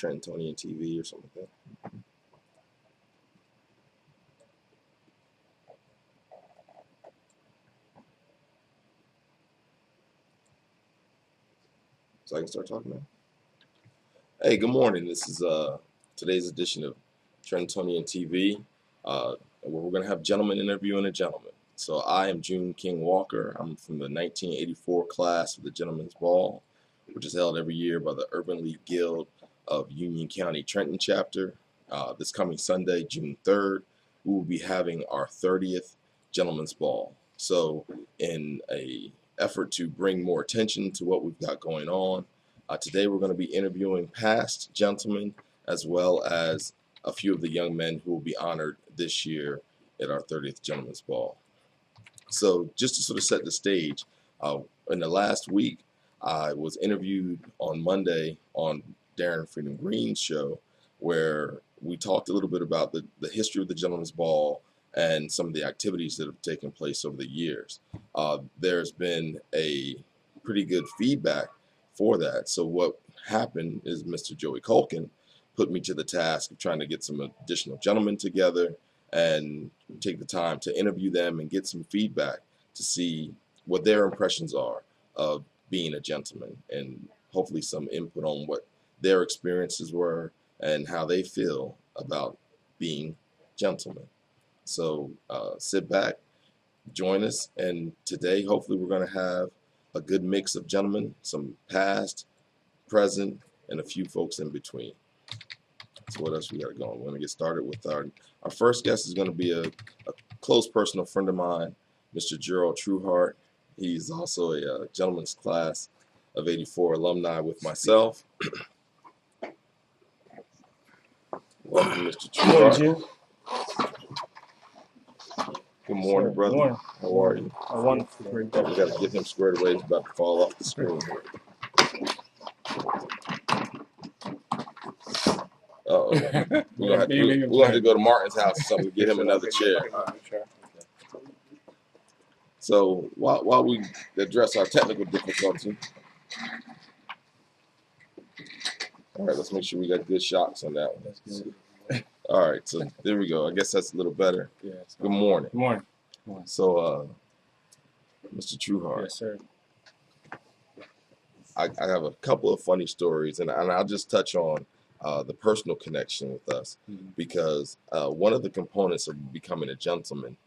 Trentonian TV or something like that. So I can start talking now. Hey, good morning. This is today's edition of Trentonian TV, where we're going to have gentlemen interviewing a gentleman. So I am Jun King Walker. I'm from the 1984 class of the Gentlemen's Ball, which is held every year by the Urban League Guild of Union County Trenton chapter. This coming Sunday, June 3rd, we will be having our 30th Gentlemen's Ball. So in a effort to bring more attention to what we've got going on, today we're going to be interviewing past gentlemen as well as a few of the young men who will be honored this year at our 30th Gentlemen's Ball. So just to sort of set the stage, in the last week, I was interviewed on Monday on Darren Freedom Green's show, where we talked a little bit about the history of the Gentlemen's Ball and some of the activities that have taken place over the years. There's been a pretty good feedback for that. So what happened is Mr. Joey Culkin put me to the task of trying to get some additional gentlemen together and take the time to interview them and get some feedback to see what their impressions are of being a gentleman, and hopefully some input on what their experiences were and how they feel about being gentlemen. So sit back, join us, and today hopefully we're going to have a good mix of gentlemen, some past, present, and a few folks in between. So what else we got going? We're going to get started with our first guest is going to be a close personal friend of mine, Mr. Gerald Truehart. He's also a gentleman's class of 84 alumni with myself. Welcome, Mr. Truehart. Good morning, brother. Good morning. How are you? Wonderful. We got to get him squared away. He's about to fall off the screen. Uh-oh. We'll have to go to Martin's house or something to get him another chair. So while we address our technical difficulty, all right, let's make sure we got good shots on that one. That's good. All right, so there we go. I guess that's a little better. Yeah. Good morning. Good morning. So, Mr. Truehart. Yes, sir. I have a couple of funny stories, and I'll just touch on the personal connection with us, because one of the components of becoming a gentleman,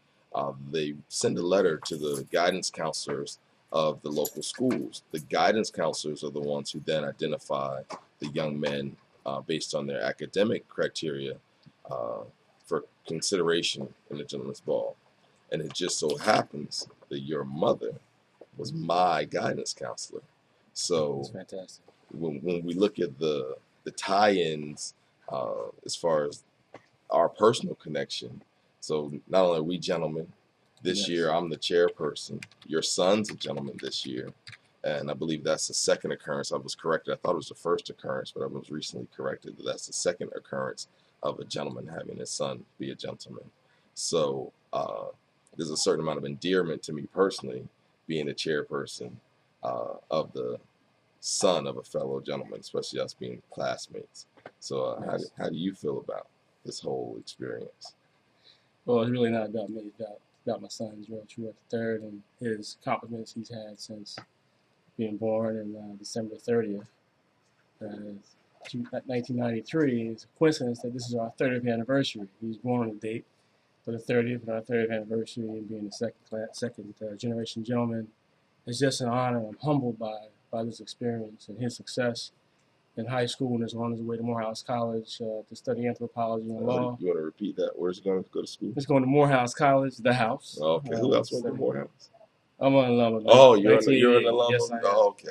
they send a letter to the guidance counselors of the local schools. The guidance counselors are the ones who then identify the young men based on their academic criteria for consideration in the Gentlemen's Ball. And it just so happens that your mother was my guidance counselor. So That's fantastic. When we look at the tie-ins as far as our personal connection, so not only are we gentlemen, this year I'm the chairperson. Your son's a gentleman this year, and I believe that's the second occurrence. I was corrected. I thought it was the first occurrence, but I was recently corrected that that's the second occurrence of a gentleman having his son be a gentleman. So there's a certain amount of endearment to me personally being the chairperson of the son of a fellow gentleman, especially us being classmates. So how do you feel about this whole experience? Well, it's really not about me. It's about my son, Gerald Truehart III, and his accomplishments he's had since being born on December 30th. 1993. It's a coincidence that this is our 30th anniversary. He was born on the date for the 30th, and our 30th anniversary, and being a second generation gentleman. It's just an honor. I'm humbled by this experience and his success in high school, and is on his way to Morehouse College to study anthropology and law. You want to repeat that? Where's he going to go to school? He's going to Morehouse College, the house. Oh, okay. Who else went to Morehouse? I'm an alum of Oh, you're an alum? Yes, I am. Oh, okay.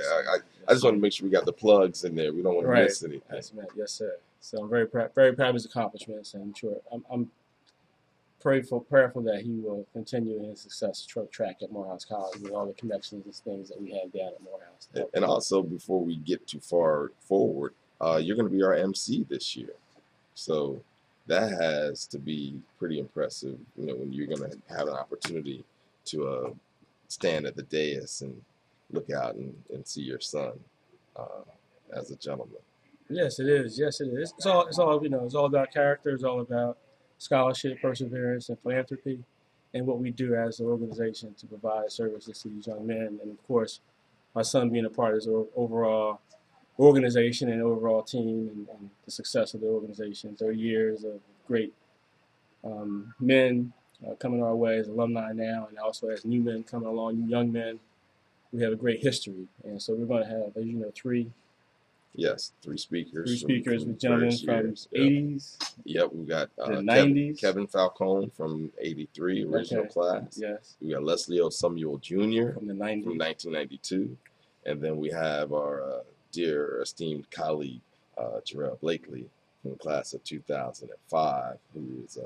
I just want to make sure we got the plugs in there. We don't want to miss anything. Yes, sir. So I'm very proud of his accomplishments, and I'm sure I'm prayerful that he will continue his success track at Morehouse College with all the connections and things that we have down at Morehouse. And also, before we get too far forward, you're going to be our MC this year. So that has to be pretty impressive, when you're going to have an opportunity to stand at the dais and look out and see your son as a gentleman. Yes, it is. Yes, it is. It's all it's all about character. It's all about scholarship, perseverance, and philanthropy, and what we do as an organization to provide services to these young men. And of course, my son being a part of this overall organization and overall team, and the success of the organization. 30 years of great men coming our way as alumni now, and also as new men coming along, young men. We have a great history, and so we're going to have, as you know, three speakers with from gentlemen various from years. Yep. 80s, Yep, we got the 90s. Kevin Falcone from '83 original class. Yes. We got Leslie O. Samuel Jr. From the 90s. from 1992, and then we have our dear esteemed colleague Gerald Blakeley from the class of 2005, who is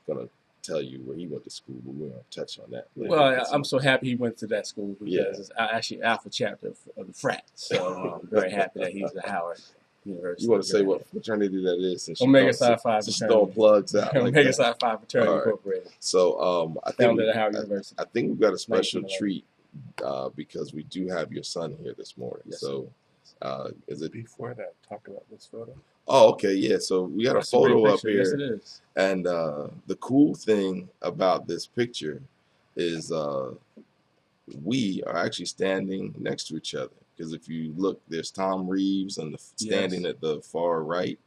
going to tell you where he went to school, but we're going to touch on that later. Well, I'm so happy he went to that school because Yeah. it's actually alpha chapter of the frat. So I'm very happy that he's at Howard University. You want to say what fraternity that is? Since Omega Psi Phi Just throwing plugs out. Omega Psi Phi Fraternity Incorporated. So I think Founded at Howard University. I think we've got a special treat because we do have your son here this morning. Yes. So is it Before that, talk about this photo. Oh, okay, yeah. So we got That's a photo great up picture. here, Yes, it is. and the cool thing about this picture is we are actually standing next to each other. Because if you look, there's Tom Reeves standing at the far right,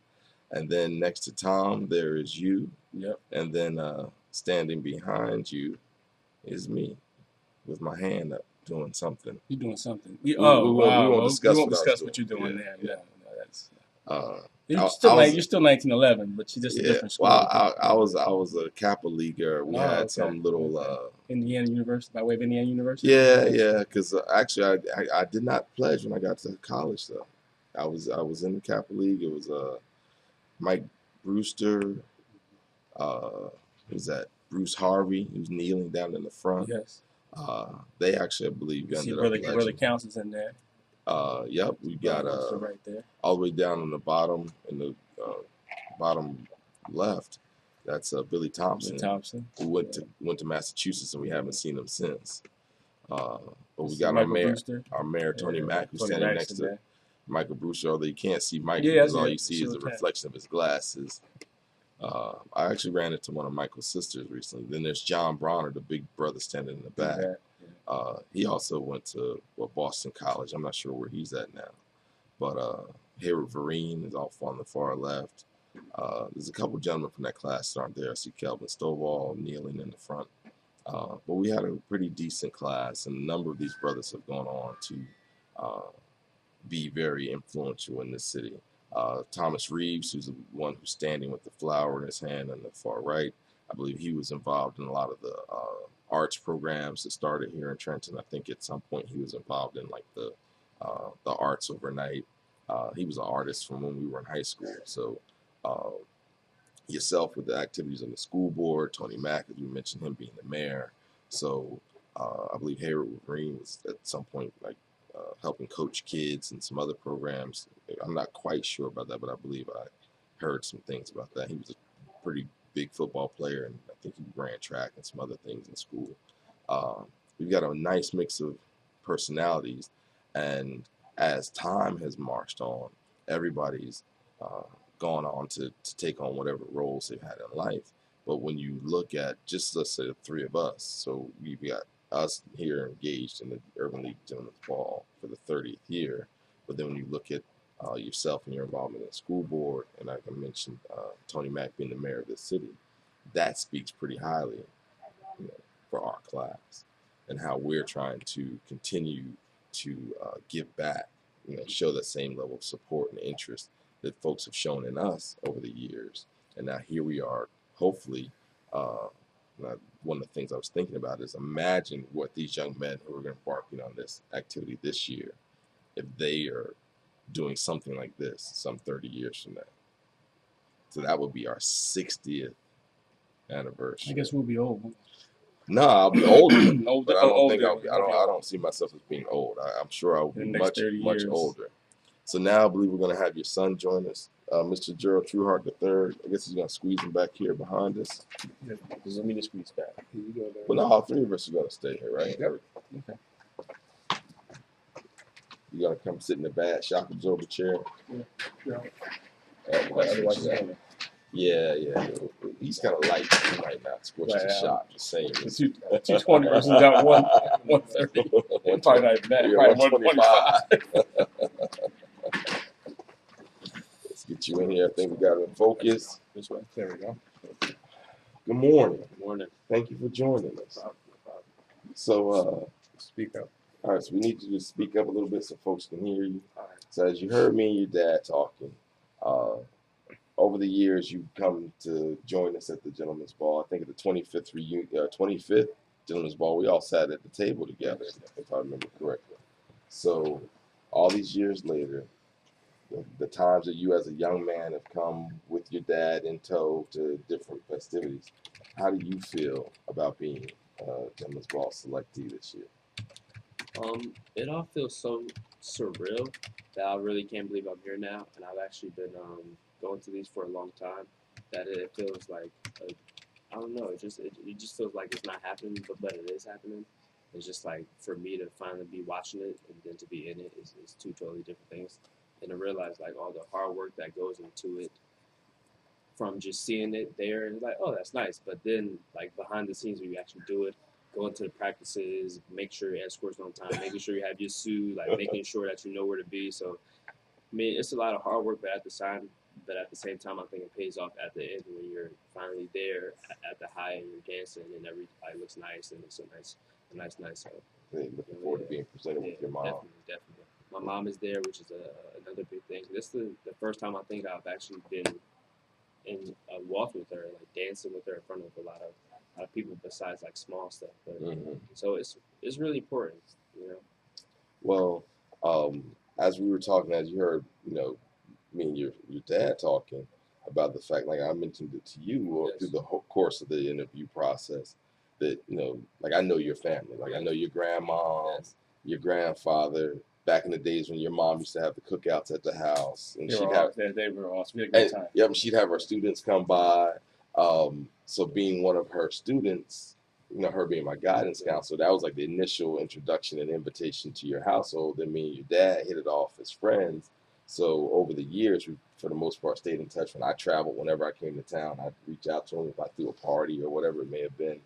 and then next to Tom there is you. Yep. And then standing behind you is me, with my hand up doing something. You're doing something. We won't discuss what you're doing there. Yeah. No, that's. You're still 1911, but you're just a different school. Well, I was a Kappa Leaguer. We had some little Indiana University, by way of Indiana University. Yeah. Because actually, I did not pledge when I got to college though. I was in the Kappa League. It was Mike Brewster. Who's that? Bruce Harvey, who's kneeling down in the front. Yes. They actually, I believe, ended up pledging. Brother Counts is in there. Yep, we got right there. all the way down on the bottom, in the bottom left. That's Billy Thompson. Who went to Massachusetts, and we haven't seen him since. But we got our mayor Tony Mack, who's standing next to Michael Brewster. Although you can't see Mike because all you see is the reflection of his glasses. I actually ran into one of Michael's sisters recently. Then there's John Bronner, the big brother standing in the back. He also went to Boston College. I'm not sure where he's at now. But Hayward Vereen is off on the far left. There's a couple gentlemen from that class that aren't there. I see Kelvin Stovall kneeling in the front. But we had a pretty decent class, and a number of these brothers have gone on to be very influential in this city. Thomas Reeves, who's the one who's standing with the flower in his hand on the far right, I believe he was involved in a lot of the arts programs that started here in Trenton. I think at some point he was involved in like the arts overnight. He was an artist from when we were in high school. So yourself with the activities on the school board, Tony Mack, as you mentioned, him being the mayor. So I believe Hayward Green was at some point like helping coach kids and some other programs. I'm not quite sure about that, but I believe I heard some things about that. He was a pretty big football player, and I think he ran track and some other things in school. We've got a nice mix of personalities, and as time has marched on, everybody's gone on to take on whatever roles they've had in life. But when you look at just, let's say, the three of us, so we've got us here engaged in the Urban League Gentlemen's Ball for the 30th year, but then when you look at yourself and your involvement in the school board, and like I mentioned, Tony Mack being the mayor of this city, that speaks pretty highly, for our class and how we're trying to continue to give back, show that same level of support and interest that folks have shown in us over the years. And now here we are, hopefully. One of the things I was thinking about is imagine what these young men who are embarking on this activity this year, if they are doing something like this some 30 years from now. So that would be our 60th anniversary. I guess we'll be old. No, I'll be older, but I don't think I don't see myself as being old. I'm sure I'll be much older. So now I believe we're going to have your son join us, Mr. Gerald Truehart III. I guess he's going to squeeze him back here behind us. Yeah, just let me just squeeze back. Here you go there. Well, no, all three of us are going to stay here, right? Okay. You gonna come sit in the bad shock absorber chair? Yeah. Otherwise, Yeah. He's kind of light. He might not scorch the shot. Just saying. The 220 versus that 130. Probably not that. Yeah, Probably 125. Let's get you in here. I think we got it in focus. this way. There we go. Good morning. Good morning. Thank you for joining us. So, Speak up. all right, so we need you to speak up a little bit so folks can hear you. All right. So as you heard me and your dad talking, over the years you've come to join us at the Gentlemen's Ball. I think at the 25th Gentlemen's Ball, we all sat at the table together, if I remember correctly. So all these years later, the times that you as a young man have come with your dad in tow to different festivities, how do you feel about being Gentlemen's Ball selectee this year? It all feels so surreal that I really can't believe I'm here now, and I've actually been going to these for a long time. That it feels like I don't know. It just feels like it's not happening, but it is happening. It's just like for me to finally be watching it and then to be in it is two totally different things. And to realize like all the hard work that goes into it, from just seeing it there and like, oh, that's nice. But then like behind the scenes when you actually do it, going to the practices, make sure your escort's on time, making sure you have your suit, like making sure that you know where to be. So, I mean, it's a lot of hard work, but at the same time, I think it pays off at the end when you're finally there at the high and you're dancing and everybody looks nice and it's a nice night. So, Looking forward to being presented with your mom. Definitely. My mom is there, which is another big thing. This is the first time I think I've actually been in walked with her, like dancing with her in front of a lot of people besides like small stuff. But so it's really important, you know. Well, as we were talking, as you heard, me and your dad talking about the fact, like I mentioned it to you Yes. through the whole course of the interview process, that like I know your family, like I know your grandma, Yes. your grandfather. Back in the days when your mom used to have the cookouts at the house, and They were awesome. We had a good time. Yep, she'd have her students come by. So being one of her students, her being my guidance counselor, that was like the initial introduction and invitation to your household. Then me and your dad hit it off as friends. So over the years, we, for the most part, stayed in touch. When I traveled, whenever I came to town, I'd reach out to him if I threw a party or whatever it may have been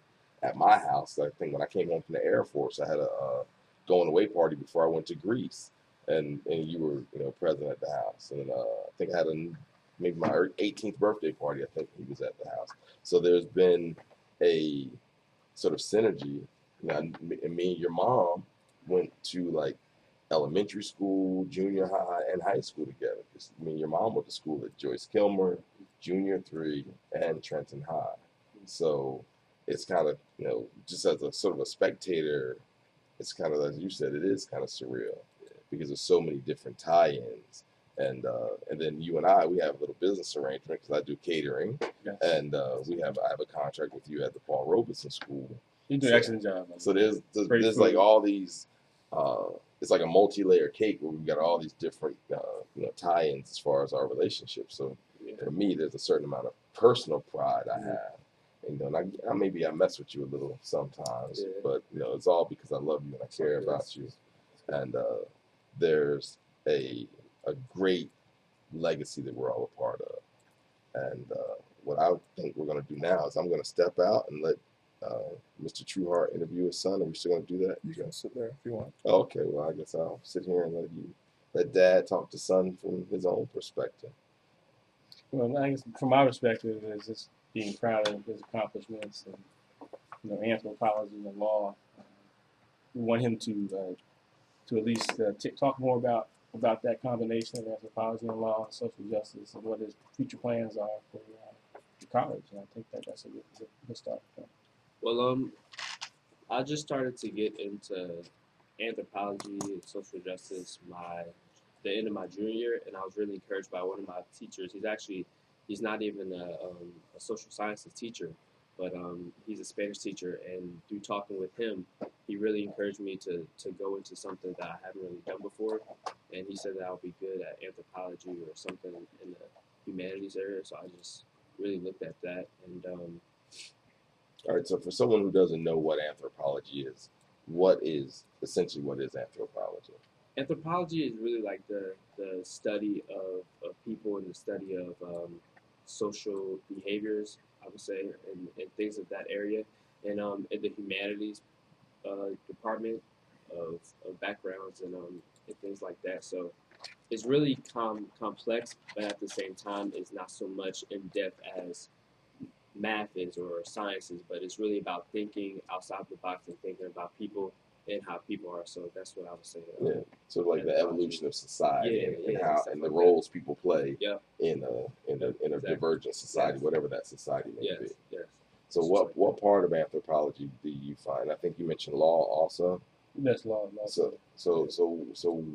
at my house. I think when I came home from the Air Force, I had a going away party before I went to Greece, and you were present at the house. And I think I had maybe my 18th birthday party. I think he was at the house. So there's been a sort of synergy. And me and your mom went to like elementary school, junior high, and high school together. Me and your mom went to school at Joyce Kilmer, Junior 3, and Trenton High. So it's kind of, just as a sort of a spectator, it's kind of, as you said, it is kind of surreal because there's so many different tie-ins. And then you and I, we have a little business arrangement because I do catering. Yes. And I have a contract with you at the Paul Robeson School. You do an excellent job. So there's like all these, it's like a multi-layer cake where we've got all these different, tie-ins as far as our relationship. So for me, there's a certain amount of personal pride I have. And maybe I mess with you a little sometimes, but it's all because I love you and I care about you. And there's a great legacy that we're all a part of. And what I think we're going to do now is I'm going to step out and let Mr. Truehart interview his son. Are we still going to do that? You can sit there if you want. Okay, well, I guess I'll sit here and let Dad talk to son from his own perspective. Well, I guess from my perspective, is just being proud of his accomplishments and anthropology and law. We want him to at least talk more about that combination of anthropology and law and social justice and what his future plans are for college. And I think that's a good start. Well, I just started to get into anthropology and social justice the end of my junior year, and I was really encouraged by one of my teachers. He's not even a social sciences teacher, but he's a Spanish teacher, and through talking with him, he really encouraged me to go into something that I haven't really done before, and he said that I'll be good at anthropology or something in the humanities area, so I just really looked at that. And all right, so for someone who doesn't know what anthropology is, what is anthropology? Anthropology is really like the study of people and the study of social behaviors, I would say, and things of that area. And in the humanities department of backgrounds and things like that. So it's really complex, but at the same time, it's not so much in depth as math is or science is, but it's really about thinking outside the box and thinking about people and how people are. So that's what I would say. Yeah. So like the evolution of society and how and the like roles people play Yeah. in a Exactly. divergent society, whatever that society may Yes. be. Yes. So what part of anthropology do you find? I think you mentioned law also. That's law. So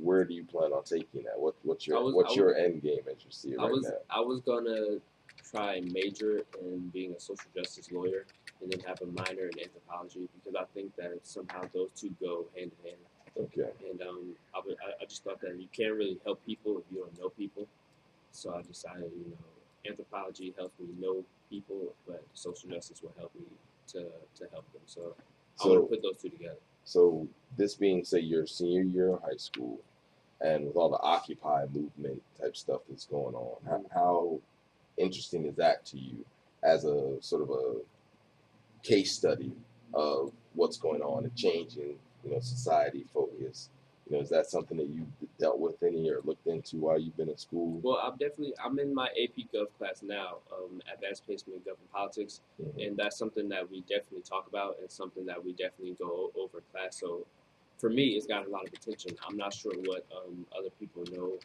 where do you plan on taking that? What's I your end game as you see it right now? I was gonna try and major in being a social justice lawyer and then have a minor in anthropology because I think that somehow those two go hand in hand. Okay. And I just thought that you can't really help people if you don't know people. So I decided, anthropology helps me know people, but social justice will help me to help them. So I want to put those two together. So this being, say, your senior year of high school, and with all the Occupy movement type stuff that's going on, how interesting is that to you as a sort of a case study of what's going on and changing, society focus? Is that something that you dealt with any or looked into while you've been in school? Well, I'm in my AP Gov class now, Advanced Placement in Government Politics, and that's something that we definitely talk about and something that we definitely go over class. So for me, it's got a lot of attention. I'm not sure what other people know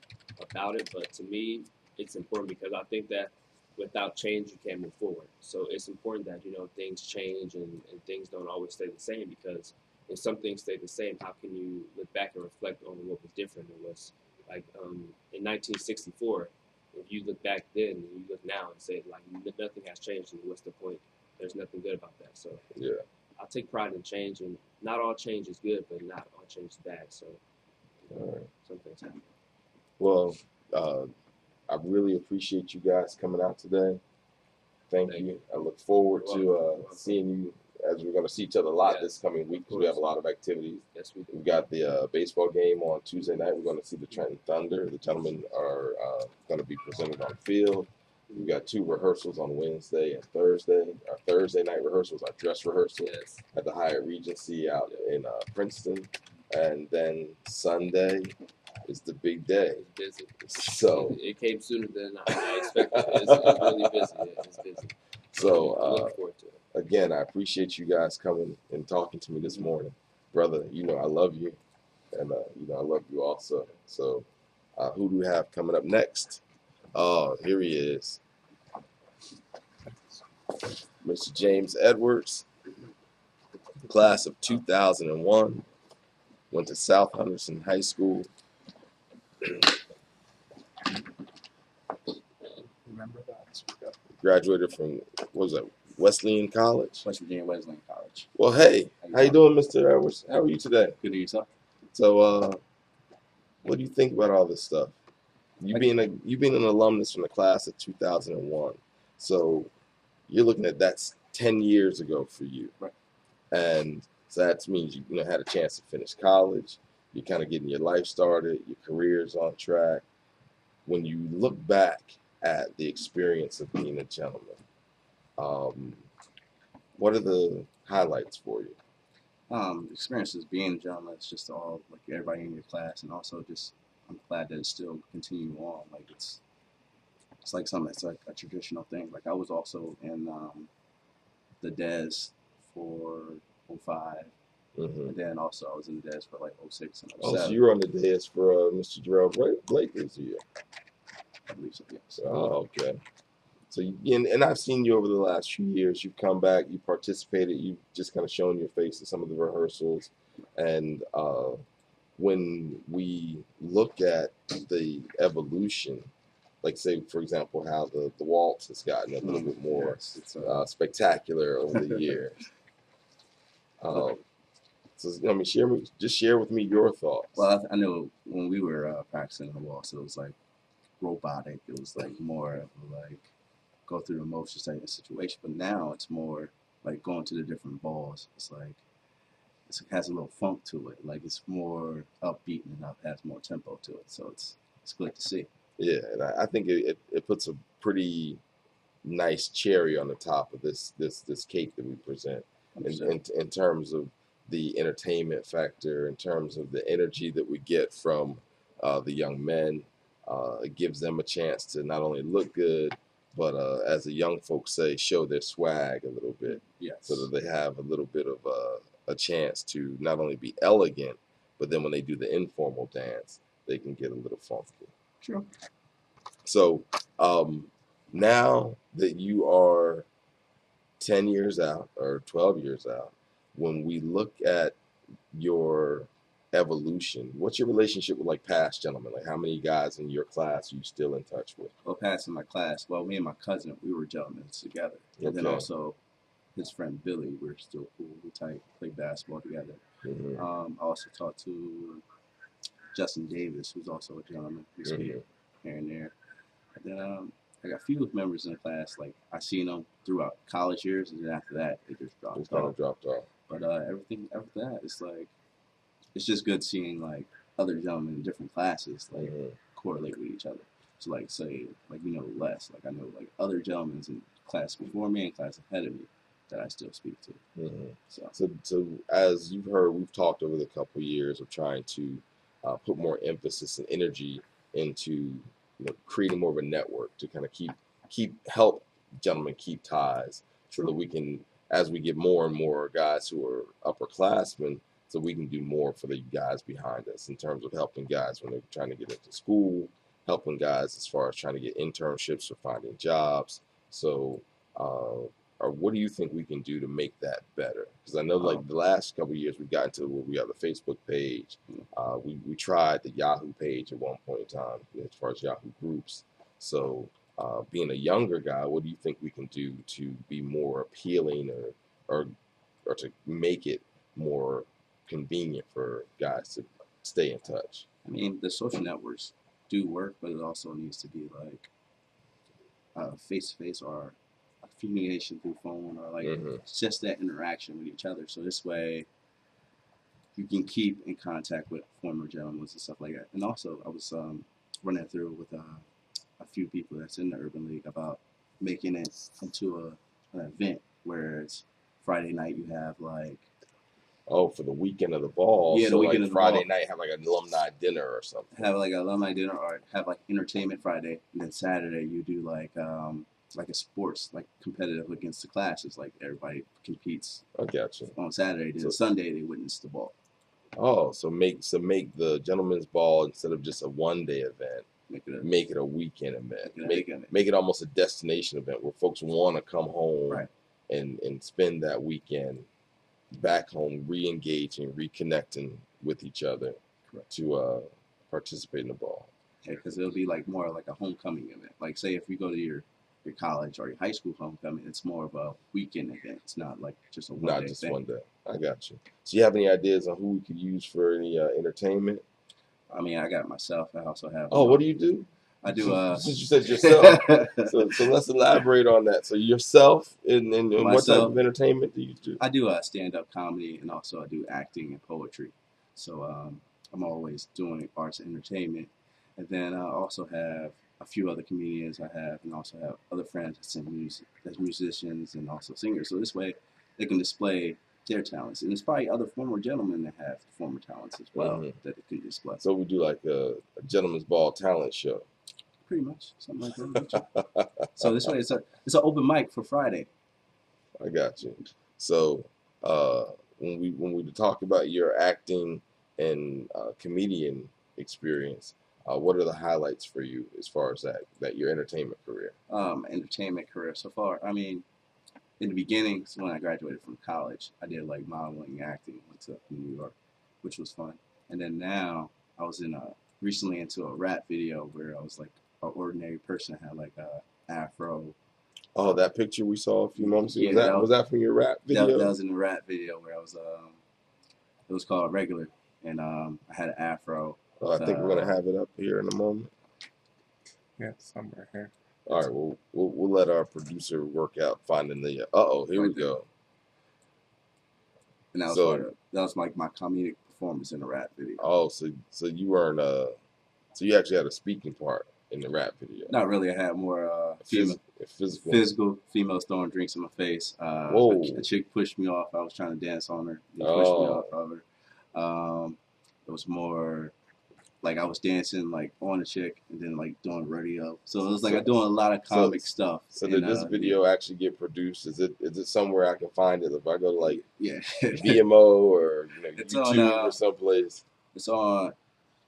about it, but to me, it's important because I think that without change, you can't move forward. So it's important that things change and things don't always stay the same because if some things stay the same, how can you look back and reflect on what was different and what's like in 1964? If you look back then and you look now and say like nothing has changed, and what's the point? There's nothing good about that. So yeah, I take pride in change, and not all change is good, but not all change is bad. So some things happen. Well, I really appreciate you guys coming out today. Thank you. I look forward to seeing you as we're going to see each other a lot this coming week because we have a lot of activities. Yes, we do. We've got the baseball game on Tuesday night. We're going to see the Trenton Thunder. The gentlemen are going to be presented on the field. We've got 2 rehearsals on Wednesday and Thursday. Our Thursday night rehearsals, our dress rehearsal at the Hyatt Regency out in Princeton. And then Sunday is the big day. It's busy. So it came sooner than I expected. It's really busy. It's busy. So I look forward to it. Again, I appreciate you guys coming and talking to me this morning, brother. I love you, and I love you also. So, who do we have coming up next? Oh, here he is, Mr. James Edwards, class of 2001. Went to South Henderson High School. Remember that? Graduated from, what was that, Wesleyan College? West Virginia Wesleyan College. Well, hey, how you doing, Mr. Edwards? How are you today? Good to yourself. So, what do you think about all this stuff? You being an alumnus from the class of 2001, so you're looking at that's 10 years ago for you, right? And so that means you had a chance to finish college. You're kind of getting your life started. Your career's on track. When you look back at the experience of being a gentleman, what are the highlights for you? Experiences being a gentleman, it's just all like everybody in your class, and also just I'm glad that it's still continuing on. Like it's like something that's like a traditional thing. Like I was also in the DES for 05, and then also I was in the DES for like 06 and 07. Oh, so you were on the DES for Mr. Gerald Blakeley's year. I believe so, yes. Oh, okay. So, and I've seen you over the last few years. You've come back, you participated, you've just kind of shown your face at some of the rehearsals. And when we look at the evolution, like say, for example, how the waltz has gotten a little bit more spectacular over the years. So, share with me your thoughts. Well, I know when we were practicing the waltz, it was like robotic. It was like more of like go through the motions type of situation. But now it's more like going to the different balls. It's has a little funk to it. Like it's more upbeat and has more tempo to it. So it's good to see. Yeah, and I think it puts a pretty nice cherry on the top of this cake that we present in terms of the entertainment factor, in terms of the energy that we get from the young men. It gives them a chance to not only look good, but as the young folks say, show their swag a little bit. Yes. So that they have a little bit of a chance to not only be elegant, but then when they do the informal dance, they can get a little funky. Sure. So now that you are 10 years out or 12 years out, when we look at your evolution, what's your relationship with like past gentlemen? Like how many guys in your class are you still in touch with? Well, past in my class, well, me and my cousin, we were gentlemen together. And then also his friend Billy, we're still cool. We tight, play basketball together. Mm-hmm. I also talked to Justin Davis, who's also a gentleman. We speak here and there. And then I got a few members in the class, like I seen them throughout college years, and then after that, they just dropped off. But everything after that, it's like, it's just good seeing like other gentlemen in different classes like correlate with each other. So like say like less like I know like other gentlemen in class before me and class ahead of me that I still speak to. So as you've heard, we've talked over the couple of years of trying to put more emphasis and energy into creating more of a network to kind of help gentlemen keep ties, so that we can, as we get more and more guys who are upperclassmen, so we can do more for the guys behind us in terms of helping guys when they're trying to get into school, helping guys as far as trying to get internships or finding jobs. So or what do you think we can do to make that better? Because I know like the last couple of years we've gotten to where we have the Facebook page. We tried the Yahoo page at one point in time as far as Yahoo groups. So being a younger guy, what do you think we can do to be more appealing or to make it more convenient for guys to stay in touch? I mean, the social networks do work, but it also needs to be like face-to-face or communication through phone, or like just that interaction with each other. So this way you can keep in contact with former gentlemen and stuff like that. And also I was running through with a few people that's in the Urban League about making it into an event where it's Friday night you have like for the weekend of the ball. Yeah, so the weekend like of the Friday ball. night have like an alumni dinner or something. Have like an alumni dinner, or have like entertainment Friday, and then Saturday you do like a sports, like competitive against the classes. Like everybody competes. I got you. On Saturday, then Sunday they witness the ball. Oh, so make the gentleman's ball, instead of just a one-day event, make it a weekend event. Make it almost a destination event where folks want to come home and spend that weekend back home, re-engaging, reconnecting with each other to participate in the ball. Yeah, because it'll be like more like a homecoming event. Like say if we go to your college or your high school homecoming, it's more of a weekend event. It's not like just a one day. Not just one day. I got you. So you have any ideas on who we could use for any entertainment? I mean, I got myself. I also have. Oh, what do you do? I do. Since you said yourself, so let's elaborate on that. So yourself, and what type of entertainment do you do? I do stand-up comedy, and also I do acting and poetry. So I'm always doing arts and entertainment, and then I also have a few other comedians I have, and also have other friends that sing music, as musicians and also singers. So this way, they can display their talents, and there's probably other former gentlemen that have former talents as well that they can display. So we do like a gentleman's ball talent show. Pretty much, something like that. So this way, it's an open mic for Friday. I got you. So when we talk about your acting and comedian experience, what are the highlights for you as far as that your entertainment career? Entertainment career so far. I mean, in the beginning, so when I graduated from college, I did like modeling, acting, went to New York, which was fun. And then now I was recently into a rap video where I was like an ordinary person, had like a afro. Oh, that picture we saw a few moments ago. Yeah, was that from your rap video? That was in the rap video where I was. It was called Regular, and I had an afro. I think we're gonna have it up here in a moment. Yeah, somewhere here. All right, we'll let our producer work out finding the. Here we go. And that was that was like my comedic performance in the rap video. Oh, so you weren't so you actually had a speaking part in the rap video. Not really. I had more physical females throwing drinks in my face. Whoa. A chick pushed me off. I was trying to dance on her. They pushed me off of her. It was more like I was dancing like on a chick and then like doing rodeo. So it was like I'm doing a lot of comic stuff. So did this video actually get produced? Is it somewhere I can find it? If I go to like VMO or it's YouTube or someplace? It's on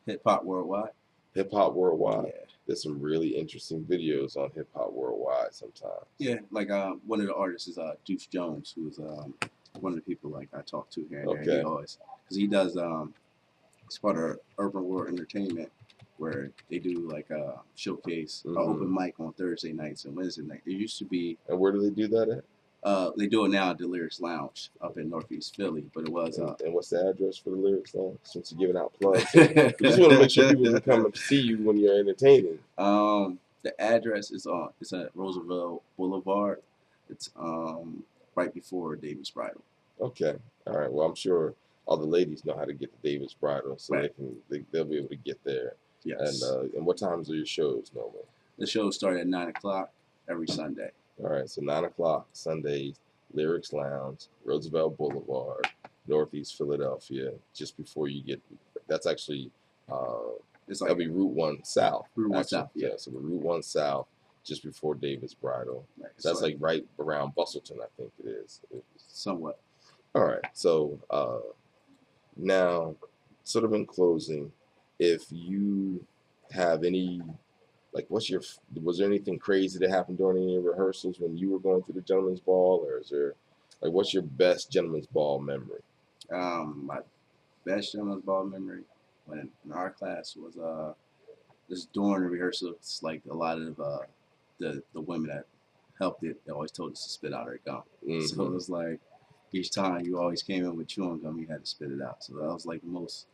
Hip Hop Worldwide. Hip Hop Worldwide. Yeah. There's some really interesting videos on Hip Hop Worldwide sometimes. Yeah, like one of the artists is Deuce Jones, who's one of the people like I talk to here and there. Okay. He always, because he does it's part of Urban World Entertainment, where they do like a showcase, open mic on Thursday nights and Wednesday night. It used to be. And where do they do that at? They do it now at the Lyrics Lounge up in Northeast Philly, but it was. And what's the address for the Lyrics Lounge? Since you're giving out plugs, we just want to make sure people can come and see you when you're entertaining. The address is it's at Roosevelt Boulevard. It's right before Davis Bridal. Okay, all right. Well, I'm sure all the ladies know how to get to Davis Bridal, so Right. they'll be able to get there. Yes. And what times are your shows normally? The shows start at 9 o'clock every Sunday. All right, so 9 o'clock Sundays, Lyrics Lounge, Roosevelt Boulevard, Northeast Philadelphia. Just before you get, that's actually It's that'll like be Route 1 South. Route 1 actually. South, yeah. So the Route 1 South, just before Davis Bridal. Right, That's like right around Bustleton, I think it is. somewhat. All right, so now, sort of in closing, if you have any, like, was there anything crazy that happened during any rehearsals when you were going through the Gentlemen's Ball, or is there, like, what's your best Gentlemen's Ball memory? My best Gentlemen's Ball memory when in our class was just during the rehearsal. It's like a lot of the women that helped it, they always told us to spit out our gum. So it was like each time you always came in with chewing gum, you had to spit it out. So that was like the most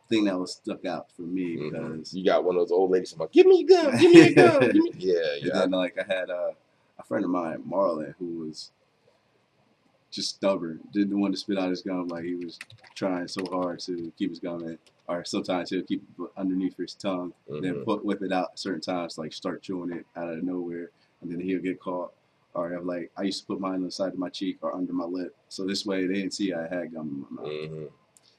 thing that was stuck out for me because you got one of those old ladies like, give me your gum, give me your gum, give me. Yeah. And then like I had a friend of mine, Marlon, who was just stubborn, didn't want to spit out his gum. Like he was trying so hard to keep his gum in, or sometimes he'll keep it underneath his tongue, then whip it out at certain times, like start chewing it out of nowhere, and then he'll get caught. Or like I used to put mine on the side of my cheek or under my lip, so this way they didn't see I had gum in my mouth.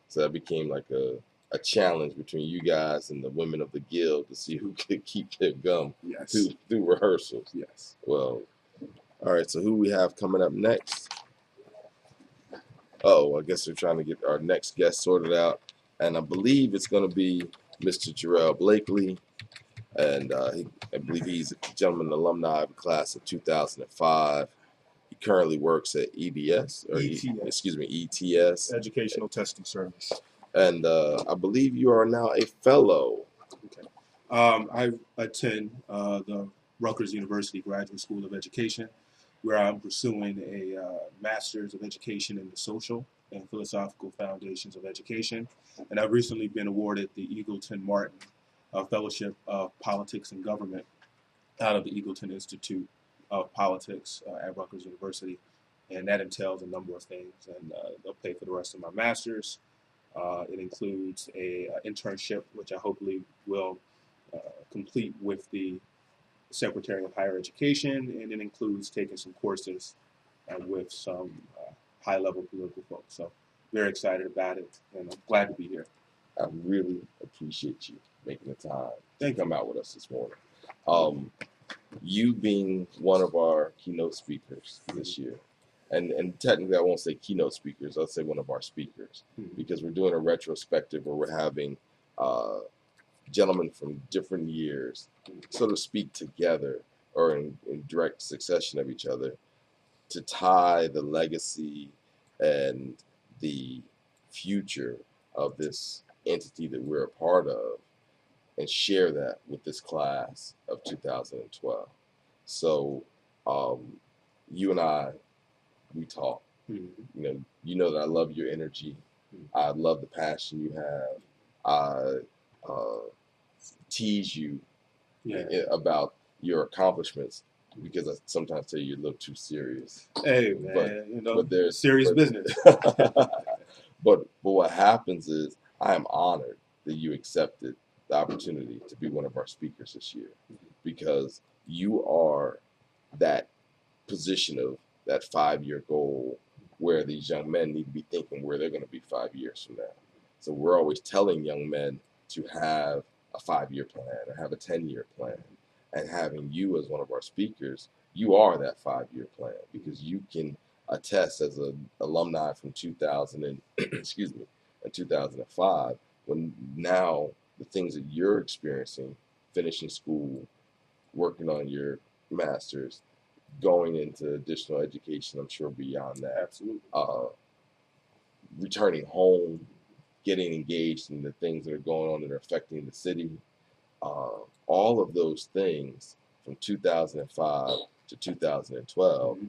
So that became like a challenge between you guys and the women of the guild to see who could keep their gum through rehearsals. Yes. Well, all right. So who we have coming up next? Oh, I guess we're trying to get our next guest sorted out, and I believe it's going to be Mr. Jerell Blakeley, and I believe he's a Gentleman alumni of the class of 2005. He currently works at ETS. ETS. Educational Testing Service. And I believe you are now a fellow. Okay. I attend the Rutgers University Graduate School of Education, where I'm pursuing a Master's of Education in the Social and Philosophical Foundations of Education. And I've recently been awarded the Eagleton Martin Fellowship of Politics and Government out of the Eagleton Institute of Politics at Rutgers University. And that entails a number of things. And they'll pay for the rest of my master's. It includes a internship, which I hopefully will complete with the Secretary of Higher Education, and it includes taking some courses with some high-level political folks. So very excited about it, and I'm glad to be here. I really appreciate you making the time to come out with us this morning. You being one of our keynote speakers this year, and technically I won't say keynote speakers, I'll say one of our speakers, because we're doing a retrospective where we're having gentlemen from different years sort of speak together or in direct succession of each other to tie the legacy and the future of this entity that we're a part of and share that with this class of 2012. So you and I, we talk. You know that I love your energy. I love the passion you have. I tease you about your accomplishments because I sometimes tell you you're a little too serious. Hey man, but there's serious business. But what happens is I am honored that you accepted the opportunity to be one of our speakers this year, because you are that position of that 5-year goal where these young men need to be thinking where they're going to be 5 years from now. So we're always telling young men to have a 5-year plan or have a 10-year plan. And having you as one of our speakers, you are that 5-year plan, because you can attest as an alumni from 2000 and excuse me, in 2005, when now the things that you're experiencing, finishing school, working on your master's, going into additional education, I'm sure beyond that. Absolutely. Returning home, getting engaged in the things that are going on that are affecting the city. All of those things from 2005 to 2012,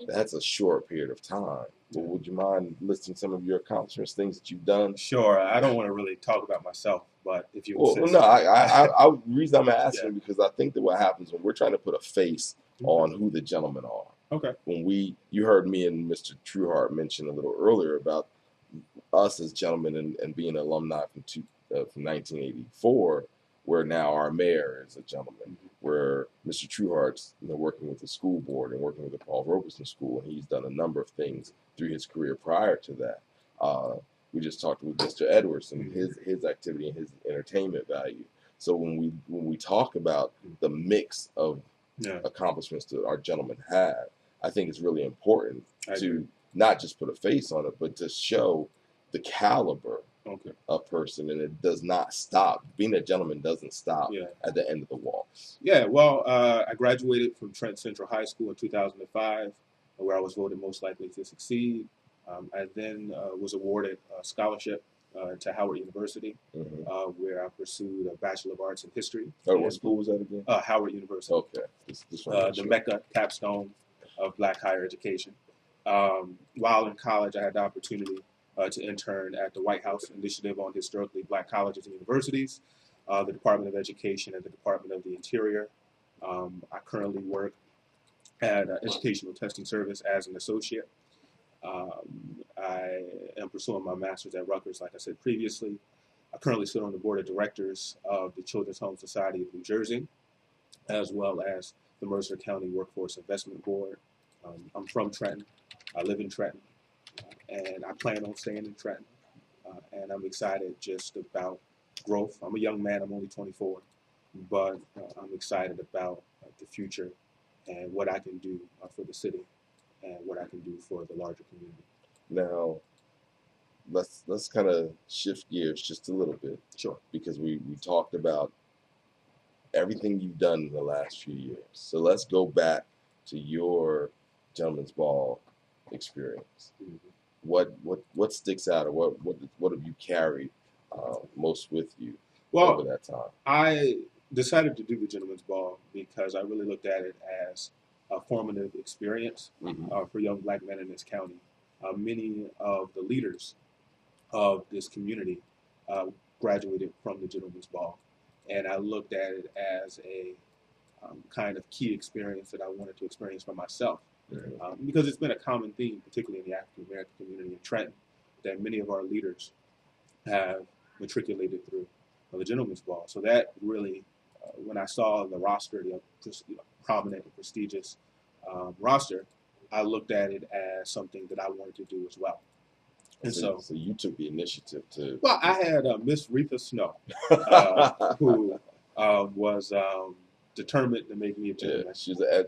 that's a short period of time. But would you mind listing some of your accomplishments, things that you've done? Sure. I don't want to really talk about myself, but if you Well, insist. no, I reason I'm asking because I think that what happens when we're trying to put a face on who the gentlemen are. Okay. When you heard me and Mr. Truehart mention a little earlier about us as gentlemen and being alumni from 1984, where now our mayor is a gentleman, where Mr. Truehart's working with the school board and working with the Paul Robeson School, and he's done a number of things through his career prior to that. We just talked with Mr. Edwards and his activity and his entertainment value. So when we talk about the mix of accomplishments that our gentlemen have, I think it's really important to not just put a face on it, but to show the caliber of person, and it does not stop. Being a gentleman doesn't stop at the end of the walks. Yeah, well, I graduated from Trent Central High School in 2005, where I was voted most likely to succeed. I then was awarded a scholarship to Howard University, where I pursued a Bachelor of Arts in History. What school was that again? Howard University. Okay. The Mecca capstone of Black higher education. While in college, I had the opportunity to intern at the White House Initiative on Historically Black Colleges and Universities, the Department of Education, and the Department of the Interior. I currently work at Educational Testing Service as an associate. I am pursuing my master's at Rutgers, like I said previously. I currently sit on the board of directors of the Children's Home Society of New Jersey, as well as the Mercer County Workforce Investment Board. I'm from Trenton. I live in Trenton, and I plan on staying in Trenton. And I'm excited just about growth. I'm a young man. I'm only 24, but I'm excited about the future and what I can do for the city and what I can do for the larger community. Now, let's kind of shift gears just a little bit. Sure. Because we talked about everything you've done in the last few years. So let's go back to your Gentlemen's Ball experience. What sticks out, or what have you carried most with you over that time? I decided to do the Gentlemen's Ball because I really looked at it as a formative experience for young Black men in this county. Many of the leaders of this community graduated from the Gentlemen's Ball, and I looked at it as a kind of key experience that I wanted to experience for myself. Because it's been a common theme, particularly in the African American community in Trenton, that many of our leaders have matriculated through the Gentlemen's Ball. So that really, when I saw the roster, the prominent and prestigious roster, I looked at it as something that I wanted to do as well. And so you took the initiative to. Well, I had Miss Retha Snow, who was determined to make me a gentleman. Yeah,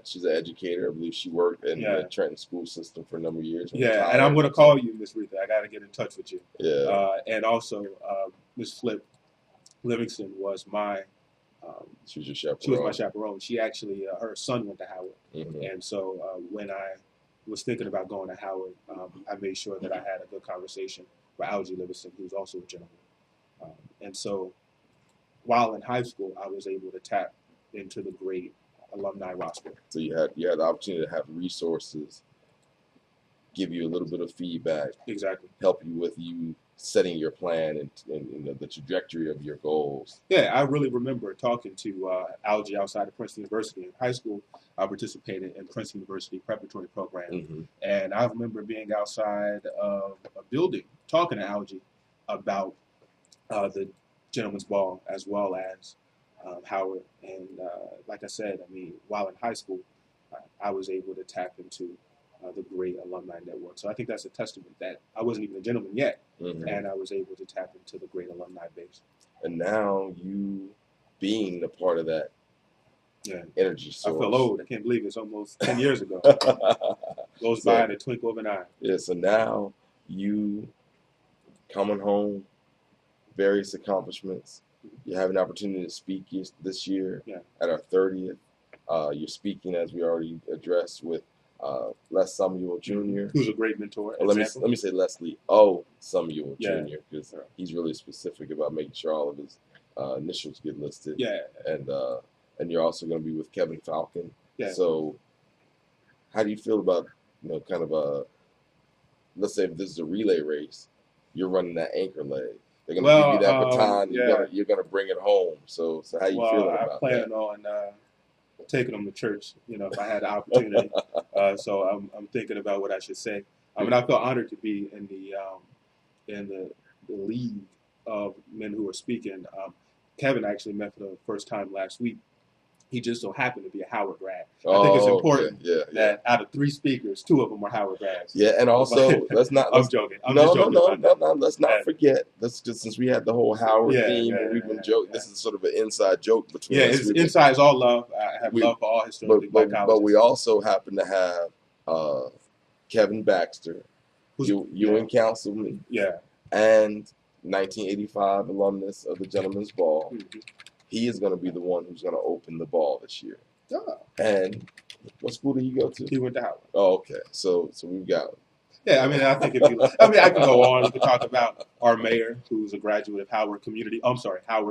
she's an educator. I believe she worked in the Trenton school system for a number of years. Yeah, and I'm going to call you Miss Retha. I got to get in touch with you. Yeah. And also, Miss Flip Livingston was my. She was your chaperone. She was my chaperone. She actually, her son went to Howard, and so when I was thinking about going to Howard, I made sure that I had a good conversation with Algie Livingston, who's also a gentleman. And so, while in high school, I was able to tap into the great alumni roster. So you had the opportunity to have resources, give you a little bit of feedback, exactly, help you with you setting your plan and you know, the trajectory of your goals? Yeah, I really remember talking to algae outside of Princeton University. In high school, I participated in Princeton University preparatory program. Mm-hmm. And I remember being outside of a building talking to algae about the Gentlemen's Ball as well as Howard. And like I said, I mean, while in high school, I was able to tap into the great alumni network. So I think that's a testament that I wasn't even a gentleman yet, Mm-hmm. and I was able to tap into the great alumni base. And now you being a part of that energy source. I feel old. I can't believe it's almost 10 years ago. Goes So, by in a twinkle of an eye. Yeah, so now you coming home, various accomplishments. You have an opportunity to speak this year at our 30th. You're speaking, as we already addressed, with Les Samuel Jr. Who's a great mentor. Let me say Leslie O. Samuel Jr. because he's really specific about making sure all of his initials get listed. Yeah. And you're also going to be with Kevin Falcon. Yeah. So how do you feel about, you know, kind of let's say if this is a relay race, you're running that anchor leg. They're going to give you that baton. You're going to bring it home. So how you feeling about that? I plan on taking them to church, you know, if I had the opportunity. So I'm thinking about what I should say. I mean, I feel honored to be in the league of men who are speaking. Kevin actually met for the first time last week. He just so happened to be a Howard grad. I think it's important that out of 3 speakers, 2 of them were Howard grads. Yeah, and also let's not. I'm joking. No. Let's not forget. Let's just since we had the whole Howard theme, and we've been joking. This is sort of an inside joke between us. It's inside is all love. I have love for all historically black colleges. But we also happen to have Kevin Baxter, UN councilman, and 1985 alumnus of the Gentlemen's Ball. Mm-hmm. He is going to be the one who's going to open the ball this year. Oh. And what school did he go to? He went to Howard. Oh, okay. So we've got him. Yeah, I mean, I think I can go on. We can talk about our mayor, who's a graduate of Howard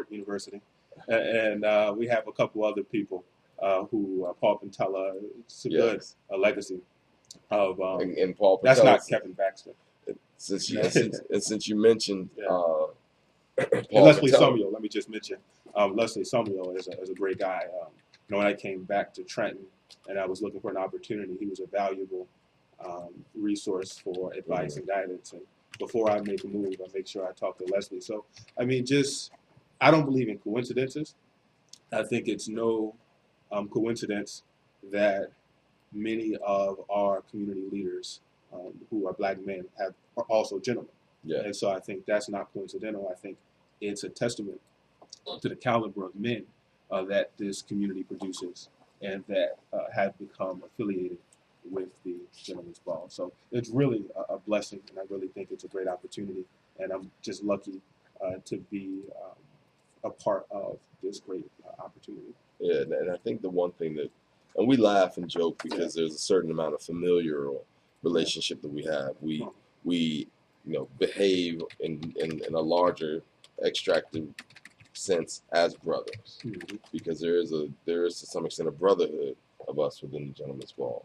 University. And we have a couple other people who, Paul Pantella, it's a good legacy of. And Paul Pantella. That's not Kevin Baxter. Since you mentioned Paul and Leslie Samuel, let me just mention. Leslie Samuel is a great guy. When I came back to Trenton and I was looking for an opportunity, he was a valuable resource for advice and guidance. And before I make a move, I make sure I talk to Leslie. So, I mean, I don't believe in coincidences. I think it's no coincidence that many of our community leaders who are black men are also gentlemen. Yeah. And so I think that's not coincidental. I think it's a testament to the caliber of men that this community produces and that have become affiliated with the Gentlemen's Ball. So it's really a blessing, and I really think it's a great opportunity. And I'm just lucky to be a part of this great opportunity. Yeah, and I think the one thing that, and we laugh and joke because there's a certain amount of familial relationship that we have. We behave in a larger extractive sense as brothers, because there is to some extent a brotherhood of us within the Gentlemen's Ball.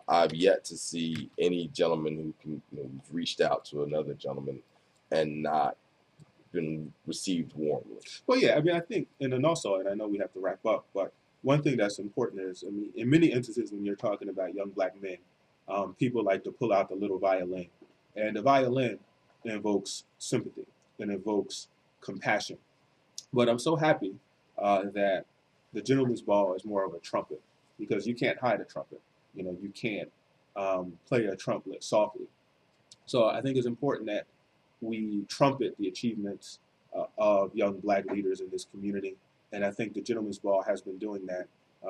I've yet to see any gentleman who can who's reached out to another gentleman and not been received warmly. Well, yeah, I mean, I think, and I know we have to wrap up, but one thing that's important is, I mean, in many instances when you're talking about young black men, people like to pull out the little violin, and the violin invokes sympathy and invokes compassion. But I'm so happy that the Gentlemen's Ball is more of a trumpet, because you can't hide a trumpet. You can't play a trumpet softly. So I think it's important that we trumpet the achievements of young black leaders in this community. And I think the Gentlemen's Ball has been doing that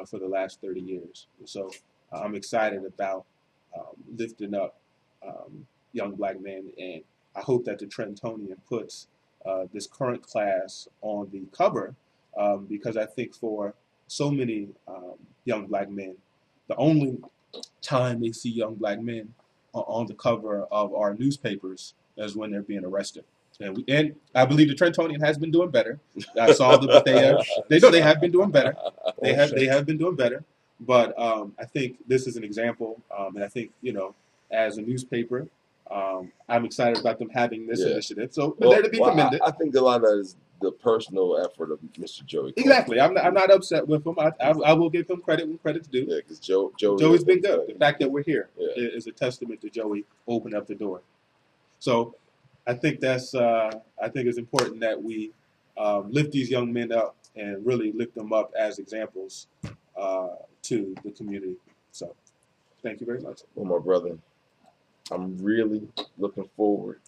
for the last 30 years. And so I'm excited about lifting up young black men. And I hope that the Trentonian puts this current class on the cover, because I think for so many young black men, the only time they see young black men on the cover of our newspapers is when they're being arrested. And I believe the Trentonian has been doing better. I saw that they have been doing better. They have been doing better. But I think this is an example, and I think as a newspaper, I'm excited about them having this Yeah. initiative. So Well, they're to be commended. I think a lot of that is the personal effort of Mr. Joey. Exactly. I'm not upset with him. I will give him credit when credit's due. Yeah, because Joey's been good. The fact that we're here Yeah. is a testament to Joey opening up the door. So I think that's I think it's important that we lift these young men up and really lift them up as examples to the community. So thank you very much. Well, my brother, I'm really looking forward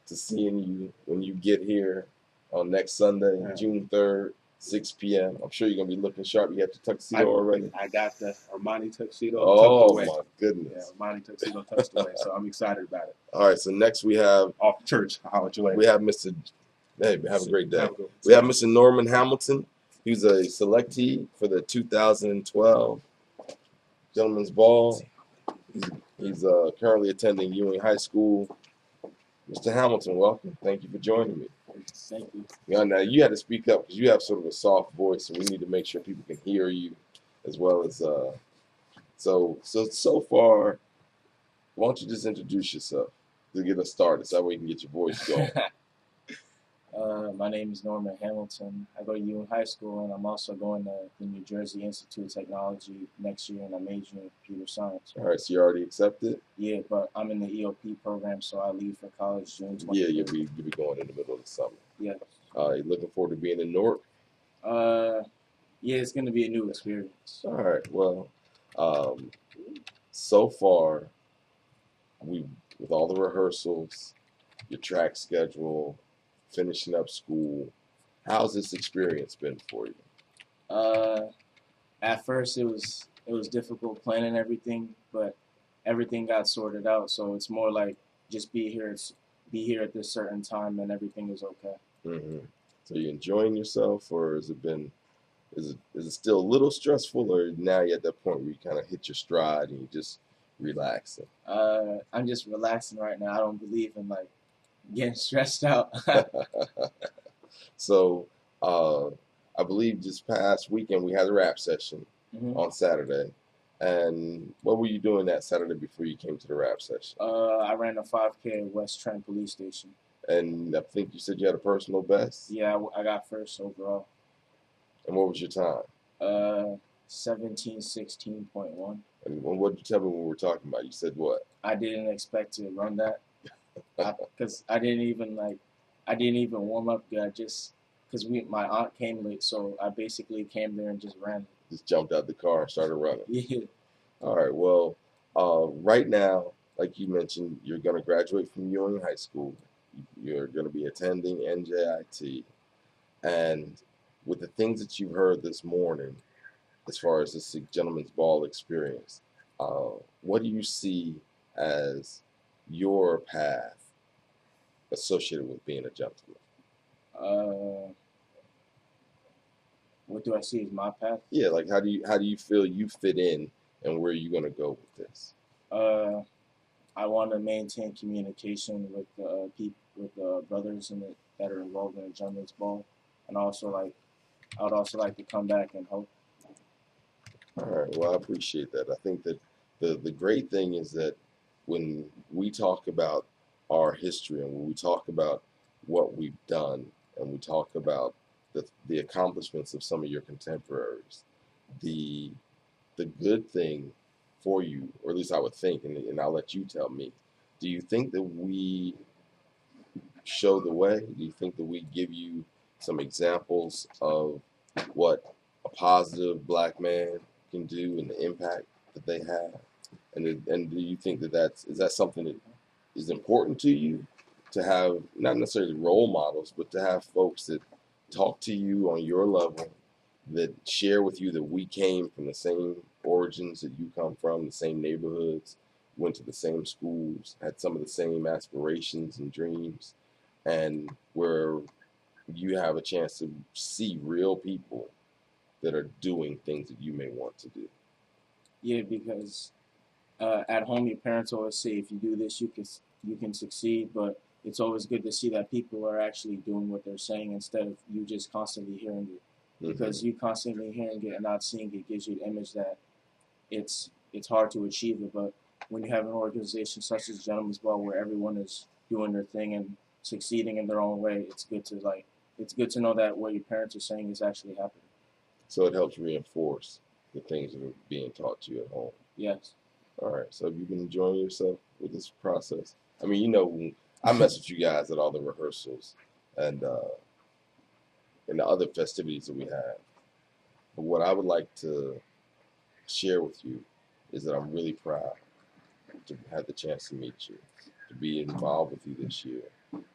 to seeing you when you get here on next Sunday, Yeah. June 3rd, 6 p.m. I'm sure you're going to be looking sharp. You have your tuxedo already? I got the Armani tuxedo Oh, tucked away. my goodness. Yeah, Armani tuxedo tucked away. So I'm excited about it. All right, so next we have Off church. I'll let you later. we have Mr. Hey, have a great day. Have a good one. We have Mr. Norman Hamilton. He's a selectee for the 2012 Gentlemen's Ball. He's currently attending Ewing High School. Mr. Hamilton, welcome. Thank you for joining me. Thank you. Yeah, now you had to speak up because you have sort of a soft voice, so we need to make sure people can hear you, as well as so far. Why don't you just introduce yourself to get us started, so that way you can get your voice going. My name is Norman Hamilton. I go to Ewing High School, and I'm also going to the New Jersey Institute of Technology next year, and I'm majoring in computer science. All right, so you already accepted? Yeah, but I'm in the EOP program, so I leave for college June 20th. Yeah, you'll be going in the middle of the summer. Yeah. You looking forward to being in Newark? Yeah, it's going to be a new experience. All right. Well, so far, with all the rehearsals, your track schedule, finishing up school, how's this experience been for you? At first it was difficult planning everything, but everything got sorted out. So it's more like just be here at this certain time, and everything is okay. Mm-hmm. So you enjoying yourself, or is it still a little stressful, or now you're at that point where you kind of hit your stride and you just relaxing? I'm just relaxing right now. I don't believe in like getting stressed out. So I believe just past weekend we had a rap session on Saturday. And what were you doing that Saturday before you came to the rap session? I ran a 5K at West Trent Police Station. And I think you said you had a personal best? Yeah, I got first overall. And what was your time? 17:16.1. And what did you tell me when we were talking about? You said what? I didn't expect to run that because I didn't even warm up good. Because my aunt came late, so I basically came there and just ran. Just jumped out the car and started running. Yeah. All right. Well, right now, like you mentioned, you're going to graduate from Ewing High School. You're going to be attending NJIT. And with the things that you've heard this morning, as far as this Gentlemen's Ball experience, what do you see as your path associated with being a gentleman? What do I see as my path? Yeah, like how do you feel you fit in, and where are you going to go with this? I want to maintain communication with the brothers that are involved in the Gentlemen's Ball, and also I would also like to come back and help. All right. Well, I appreciate that. I think that the great thing is that when we talk about our history and when we talk about what we've done and we talk about the accomplishments of some of your contemporaries, the good thing for you, or at least I would think, and I'll let you tell me, do you think that we show the way? Do you think that we give you some examples of what a positive black man can do and the impact that they have? And do you think that is that something that is important to you, to have not necessarily role models, but to have folks that talk to you on your level, that share with you that we came from the same origins that you come from, the same neighborhoods, went to the same schools, had some of the same aspirations and dreams, and where you have a chance to see real people that are doing things that you may want to do? Yeah, because at home your parents always say if you do this you can succeed, but it's always good to see that people are actually doing what they're saying instead of you just constantly hearing it. Because you constantly hearing it and not seeing it gives you the image that it's hard to achieve it. But when you have an organization such as Gentlemen's Ball where everyone is doing their thing and succeeding in their own way, it's good to know that what your parents are saying is actually happening. So it helps reinforce the things that are being taught to you at home. Yes. All right. So have you been enjoying yourself with this process? I mean, you know, I mess with you guys at all the rehearsals and the other festivities that we have. But what I would like to share with you is that I'm really proud to have the chance to meet you, to be involved with you this year.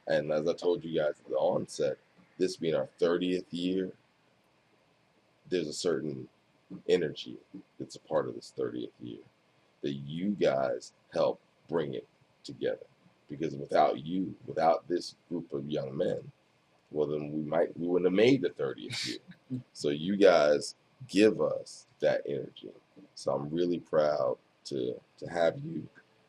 And as I told you guys at the onset, this being our 30th year, there's a certain energy that's a part of this 30th year that you guys help bring it together. Because without you, without this group of young men, well, then we wouldn't have made the 30th year. So you guys give us that energy. So I'm really proud to have you.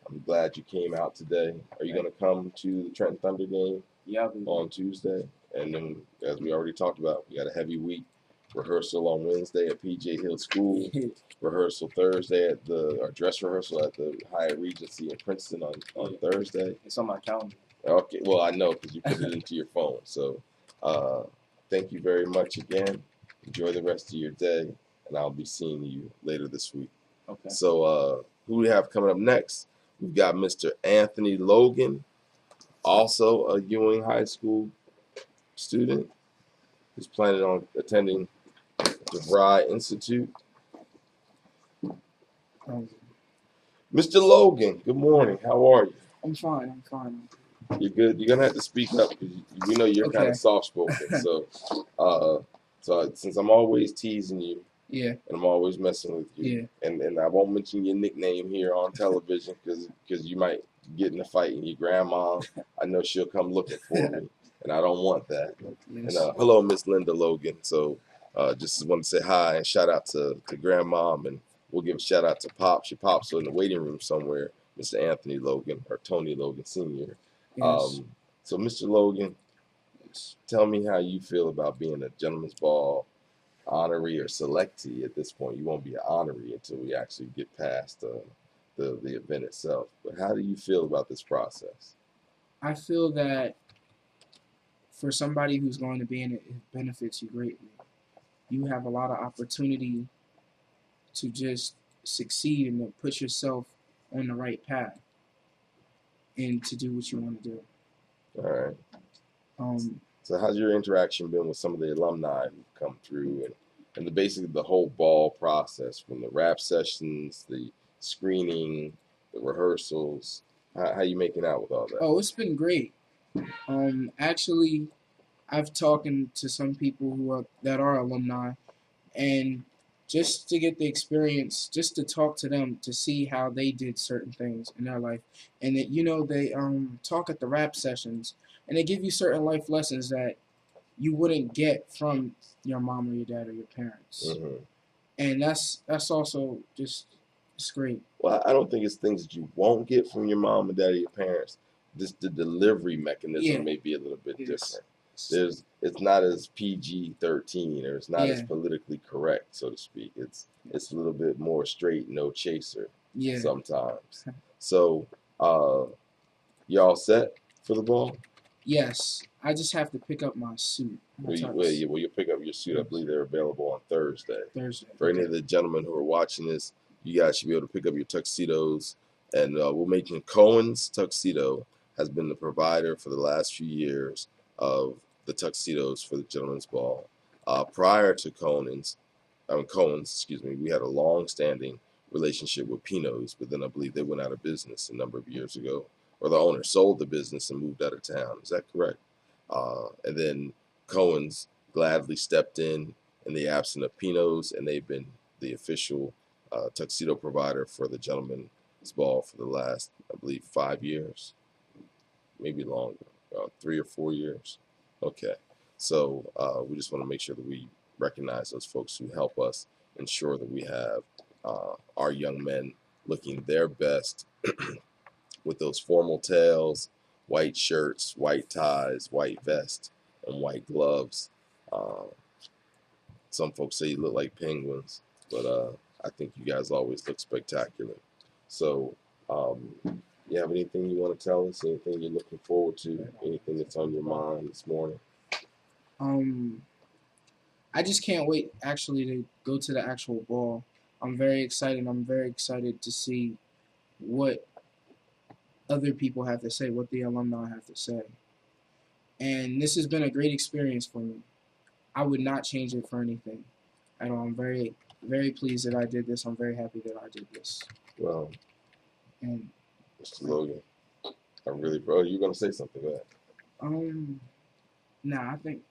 I'm glad you came out today. Are you going to come to the Trenton Thunder game? Yeah. On Tuesday? And then, as we already talked about, we got a heavy week. Rehearsal on Wednesday at PJ Hill School. Rehearsal Thursday or dress rehearsal at the Hyatt Regency in Princeton on Thursday. It's on my calendar. Okay, well, I know because you put it into your phone. So thank you very much again. Enjoy the rest of your day, and I'll be seeing you later this week. Okay. So who we have coming up next? We've got Mr. Anthony Logan, also a Ewing High School student who's planning on attending DeVry Institute. Mr. Logan, good morning. How are you? I'm fine. You're good. You're gonna have to speak up because we know you're kind of soft spoken. So, since I'm always teasing you, yeah, and I'm always messing with you, and I won't mention your nickname here on television because you might get in a fight and your grandma, I know she'll come looking for me, and I don't want that. yes. And hello, Miss Linda Logan. So, just want to say hi and shout out to Grandmom, and we'll give a shout out to Pops. Your Pops are in the waiting room somewhere, Mr. Anthony Logan or Tony Logan Sr. Yes. So, Mr. Logan, tell me how you feel about being a Gentlemen's Ball honoree or selectee at this point. You won't be an honoree until we actually get past the event itself. But how do you feel about this process? I feel that for somebody who's going to be in it, it benefits you greatly. You have a lot of opportunity to just succeed and to put yourself on the right path and to do what you want to do. All right. So how's your interaction been with some of the alumni who've come through and basically the whole ball process, from the rap sessions, the screening, the rehearsals? How you making out with all that? Oh, it's been great. Actually, I've talked to some people that are alumni, and just to get the experience, just to talk to them, to see how they did certain things in their life. And that, they talk at the rap sessions, and they give you certain life lessons that you wouldn't get from your mom or your dad or your parents. Mm-hmm. And that's also just, it's great. Well, I don't think it's things that you won't get from your mom and dad or your parents. Just the delivery mechanism may be a little bit different. It's not as PG-13, or it's not as politically correct, so to speak. It's a little bit more straight, no chaser sometimes. So, you all set for the ball? Yes, I just have to pick up my suit. You'll pick up your suit. I believe they're available on Thursday. For any of the gentlemen who are watching this, you guys should be able to pick up your tuxedos. And we're making Cohen's Tuxedo has been the provider for the last few years of the tuxedos for the Gentlemen's Ball. Prior to Cohen's, we had a long-standing relationship with Pino's, but then I believe they went out of business a number of years ago, or the owner sold the business and moved out of town. Is that correct? And then Cohen's gladly stepped in the absence of Pino's, and they've been the official tuxedo provider for the Gentlemen's Ball for the last, I believe, 5 years, maybe longer, 3 or 4 years. Okay, so we just want to make sure that we recognize those folks who help us ensure that we have our young men looking their best with those formal tails, white shirts, white ties, white vest, and white gloves. Some folks say you look like penguins, but I think you guys always look spectacular. So You have anything you want to tell us? Anything you're looking forward to? Anything that's on your mind this morning? I just can't wait actually to go to the actual ball. I'm very excited. I'm very excited to see what other people have to say, what the alumni have to say. And this has been a great experience for me. I would not change it for anything at all. I'm very, very pleased that I did this. I'm very happy that I did this. Well, And Mr. Logan, bro, you're gonna say something, go ahead. nah, I think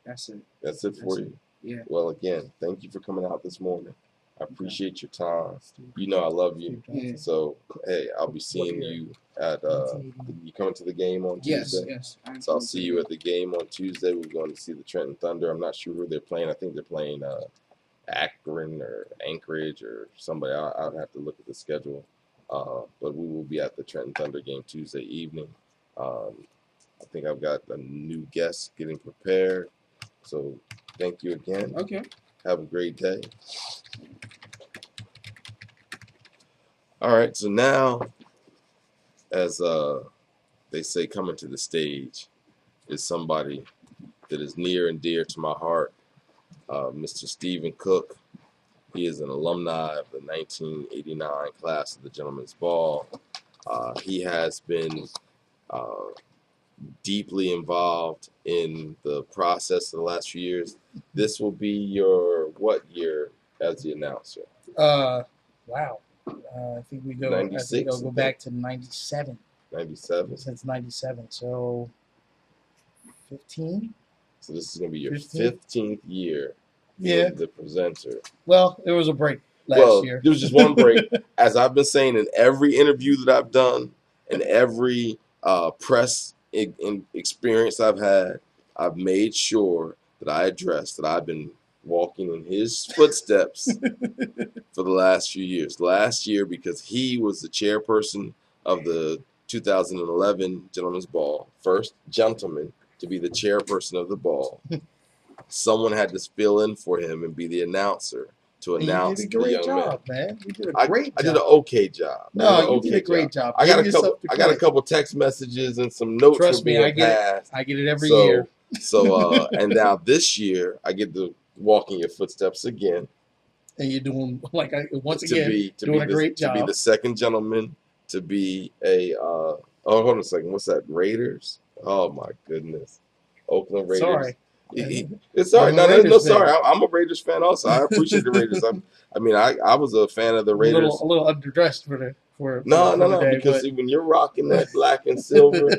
that's it. That's it for you. Yeah. Well, again, thank you for coming out this morning. I appreciate your time. You know I love you. Yeah. So, hey, I'll be seeing you at, you coming to the game on Tuesday? Yes. So I'll see you at the game on Tuesday. We're going to see the Trenton Thunder. I'm not sure who they're playing. I think they're playing Akron or Anchorage or somebody. I'll have to look at the schedule. But we will be at the Trenton Thunder game Tuesday evening. I think I've got a new guest getting prepared. So thank you again. Okay. Have a great day. All right, so now, as they say, coming to the stage is somebody that is near and dear to my heart, Mr. Stephen Cook. He is an alumni of the 1989 class of the Gentlemen's Ball. He has been deeply involved in the process of the last few years. This will be your what year as the announcer? Wow. I think we go. 96, I think I'll go I back to 97. 97. Since 97, so 15. So this is going to be your 15? 15th year Yeah. being the presenter. Well, there was a break last year. There was just one break. As I've been saying in every interview that I've done and every press experience I've had, I've made sure that I address that I've been walking in his footsteps for the last few years. Last year, because he was the chairperson of the 2011 Gentlemen's Ball, first gentleman to be the chairperson of the ball. Someone had to fill in for him and be the announcer to announce you did a great the young job, man. You did a great job. I did an okay job. No, you did a great job. I got Give a yourself couple. the I got a credit. couple text messages and some notes Trust for me, being I get passed. it. I get it every year. So and now this year I get to walk in your footsteps again. And you're doing once to again be doing a great job. To be the second gentleman. To be a hold on a second. What's that? Raiders? Oh my goodness, Oakland Raiders. Sorry. It's all right. No, sorry. I'm a Raiders fan also. I appreciate the Raiders. I was a fan of the Raiders. A little underdressed for the day, because when you're rocking that black and silver,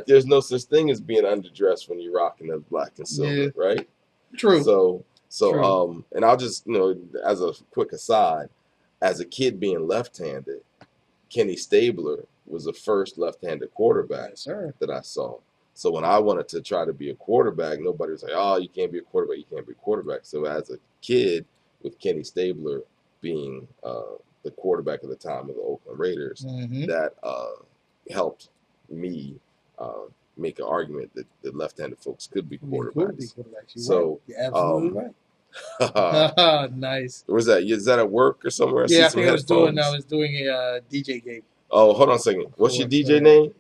there's no such thing as being underdressed when you're rocking that black and silver, right? True. So True. And I'll just as a quick aside, as a kid being left-handed, Kenny Stabler was the first left-handed quarterback that I saw. So when I wanted to try to be a quarterback, nobody was like, "Oh, you can't be a quarterback. You can't be a quarterback." So as a kid, with Kenny Stabler being the quarterback at the time of the Oakland Raiders, that helped me make an argument that left-handed folks could be quarterbacks. So you're absolutely right. Nice. Where's that? Is that at work or somewhere? Yeah, I think I was doing a DJ gig. Oh, hold on a second. What's your DJ name?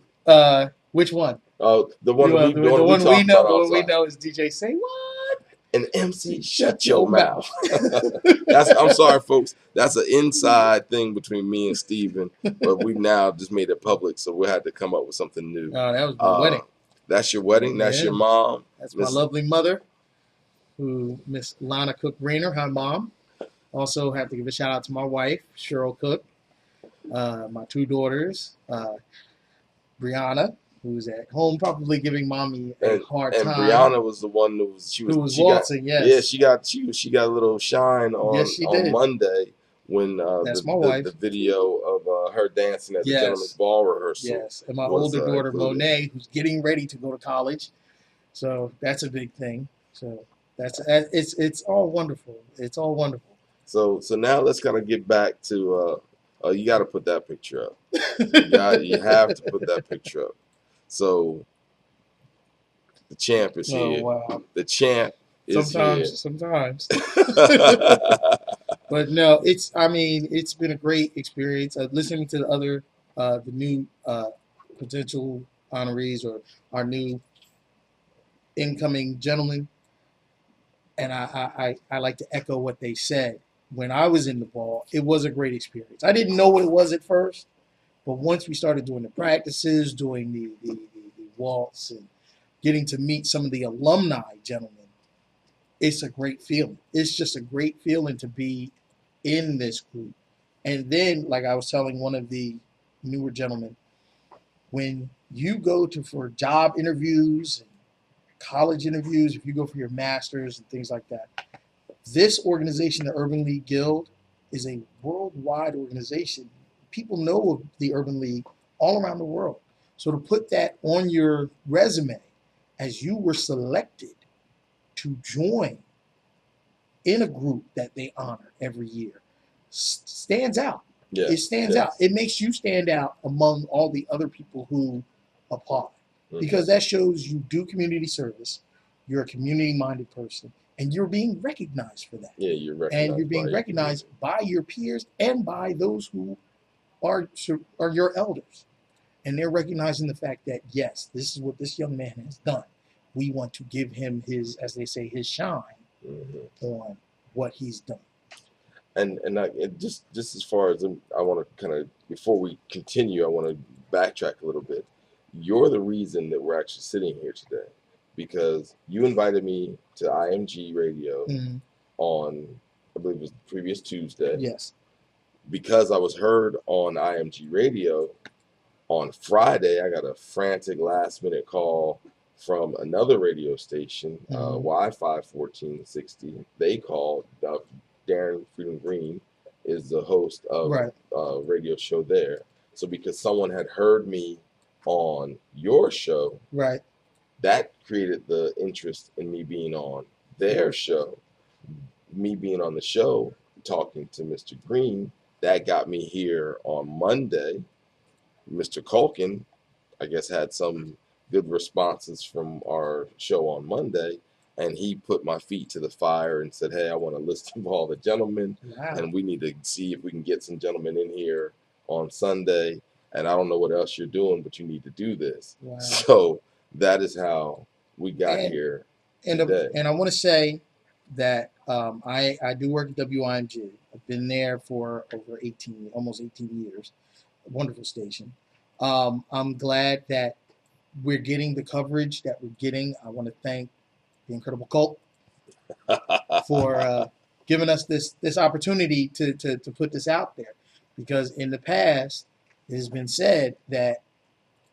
Which one? Oh, the one we know is DJ Say What? And MC Shut Your Mouth. I'm sorry, folks. That's an inside thing between me and Steven, but we've now just made it public, so we had to come up with something new. Oh, that was my wedding. That's your wedding? That's your mom? That's my lovely mother, Miss Lana Cook Rayner, her mom. Also have to give a shout out to my wife, Cheryl Cook, my two daughters, Brianna, who's at home probably giving mommy a hard time. And Brianna was the one who was waltzing. Yeah, she got a little shine on Monday when that's my wife. The video of her dancing at the Gentlemen's Ball rehearsal. Yes, and my older daughter Monet, who's getting ready to go to college, so that's a big thing. So it's all wonderful. It's all wonderful. So now let's kind of get back to you got to put that picture up. You have to put that picture up. So the champ is here. Oh, wow. The champ is here. Sometimes. But no, it's been a great experience. Listening to the other the new potential honorees or our new incoming gentlemen, and I like to echo what they said. When I was in the ball, it was a great experience. I didn't know what it was at first, but once we started doing the practices, doing the waltz, and getting to meet some of the alumni gentlemen, it's a great feeling. It's just a great feeling to be in this group. And then, like I was telling one of the newer gentlemen, when you go for job interviews and college interviews, if you go for your masters and things like that, this organization, the Urban League Guild, is a worldwide organization. People know of the Urban League all around the world. So to put that on your resume as you were selected to join in a group that they honor every year stands out. Yeah, it stands out. It makes you stand out among all the other people who apply, because that shows you do community service, you're a community-minded person, and you're being recognized for that. Yeah, you're recognized. And you're being recognized by your peers and by those who are your elders. And they're recognizing the fact that, yes, this is what this young man has done. We want to give him his, as they say, his shine on what he's done. And just as far as I want to kind of, before we continue, I want to backtrack a little bit. You're the reason that we're actually sitting here today, because you invited me to IMG Radio on, I believe it was the previous Tuesday. Yes. Because I was heard on IMG Radio on Friday, I got a frantic last-minute call from another radio station, Wi-Fi 1460. They called. Darren Freedom Green is the host of a radio show there. So because someone had heard me on your show, that created the interest in me being on their show. Me being on the show, talking to Mr. Green, that got me here on Monday. Mr. Culkin, I guess, had some good responses from our show on Monday, and he put my feet to the fire and said, hey, I want a list of all the gentlemen, and we need to see if we can get some gentlemen in here on Sunday, and I don't know what else you're doing, but you need to do this. So that is how we got here today. And I want to say that I do work at WIMG. I've been there for over almost 18 years. A wonderful station. I'm glad that we're getting the coverage that we're getting. I want to thank the Incredible Cult for giving us this opportunity to put this out there, because in the past it has been said that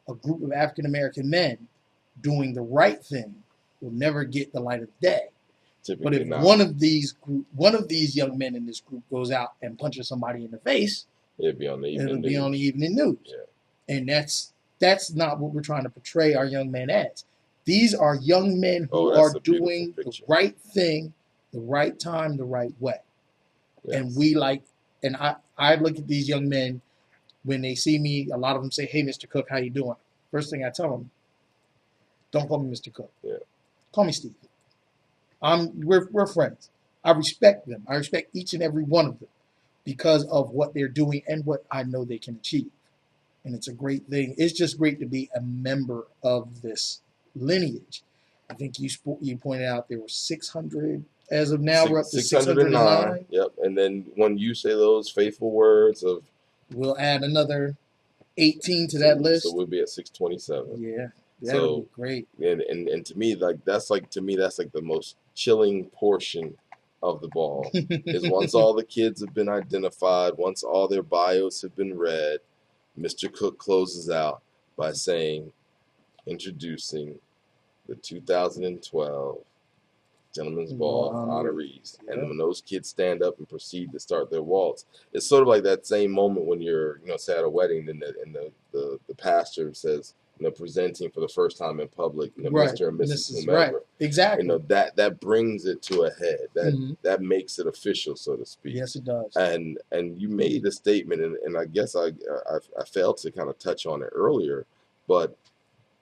a group of African American men doing the right thing will never get the light of day. But if one of these young men in this group goes out and punches somebody in the face, it'll be on the evening news. Yeah. And that's not what we're trying to portray our young men as. These are young men who are doing the right thing, the right time, the right way. Yes. And I look at these young men when they see me. A lot of them say, "Hey, Mr. Cook, how you doing?" First thing I tell them, don't call me Mr. Cook. Yeah. Call me Steve. We're friends. I respect them. I respect each and every one of them because of what they're doing and what I know they can achieve. And it's a great thing. It's just great to be a member of this lineage. I think you pointed out there were 600 as of now. We're up to 609. Yep. And then when you say those faithful words of, we'll add another 18 to that list. So we'll be at 627. Yeah. That would be great. And to me, that's like the most chilling portion of the ball is once all the kids have been identified, once all their bios have been read, Mr. Cook closes out by saying, introducing the 2012 Gentlemen's Ball honorees. Yeah. And when those kids stand up and proceed to start their waltz, it's sort of like that same moment when you're, say at a wedding and the pastor says, presenting for the first time in public, Mr. and Mrs. whomever. Right. Exactly. That brings it to a head. That makes it official, so to speak. Yes, it does. And you made a statement, and I guess I failed to kind of touch on it earlier, but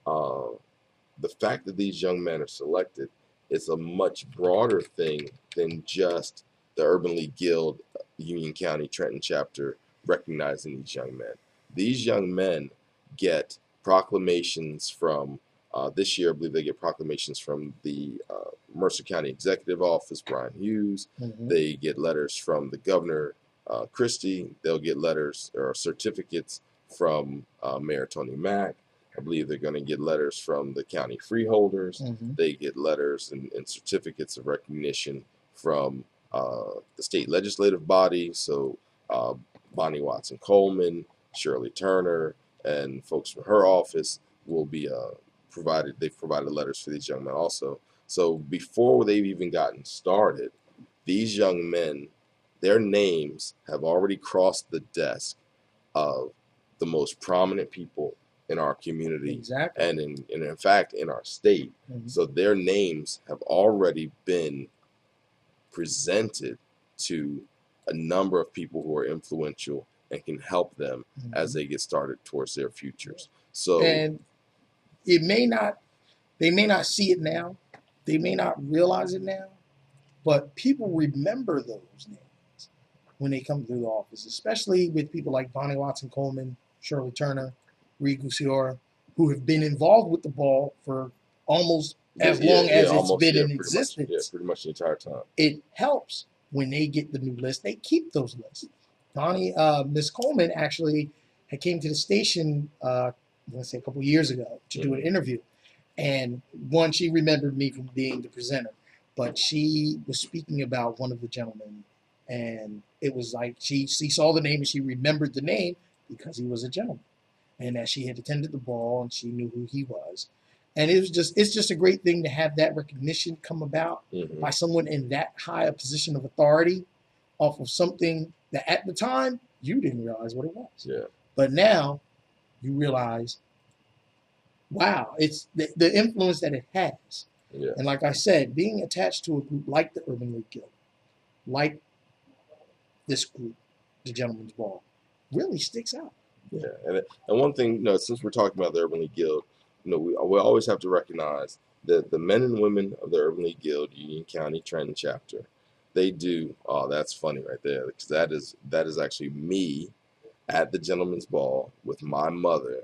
the fact that these young men are selected is a much broader thing than just the Urban League Guild, Union County, Trenton chapter recognizing these young men. these young men get proclamations from, this year I believe they get proclamations from the Mercer County Executive Office, Brian Hughes. They get letters from the governor, Christie. They'll get letters or certificates from Mayor Tony Mack. I believe they're going to get letters from the county freeholders. They get letters and certificates of recognition from the state legislative body. So Bonnie Watson Coleman, Shirley Turner, and folks from her office will be provided. They've provided letters for these young men also. So before they've even gotten started, these young men, their names have already crossed the desk of the most prominent people in our community, and in fact in our state. So their names have already been presented to a number of people who are influential and can help them as they get started towards their futures. So, and they may not see it now, they may not realize it now, but people remember those names when they come through the office, especially with people like Bonnie Watson Coleman, Shirley Turner, Reed Gusior, who have been involved with the ball for almost as long as it's been in existence. Pretty much the entire time. It helps when they get the new list. They keep those lists. Miss Coleman actually had came to the station, let's say a couple years ago, to do an interview. And one, she remembered me from being the presenter, but she was speaking about one of the gentlemen, and it was like she saw the name and she remembered the name because he was a gentleman, and that she had attended the ball and she knew who he was. And it's just a great thing to have that recognition come about by someone in that high a position of authority off of something that at the time you didn't realize what it was. Yeah. But now you realize, wow, it's the influence that it has. Yeah. And like I said, being attached to a group like the Urban League Guild, like this group, the Gentlemen's Ball, really sticks out. Yeah. And one thing, since we're talking about the Urban League Guild, we always have to recognize that the men and women of the Urban League Guild, Union County Trenton chapter, they do. Oh, that's funny right there, because that is actually me at the Gentlemen's Ball with my mother.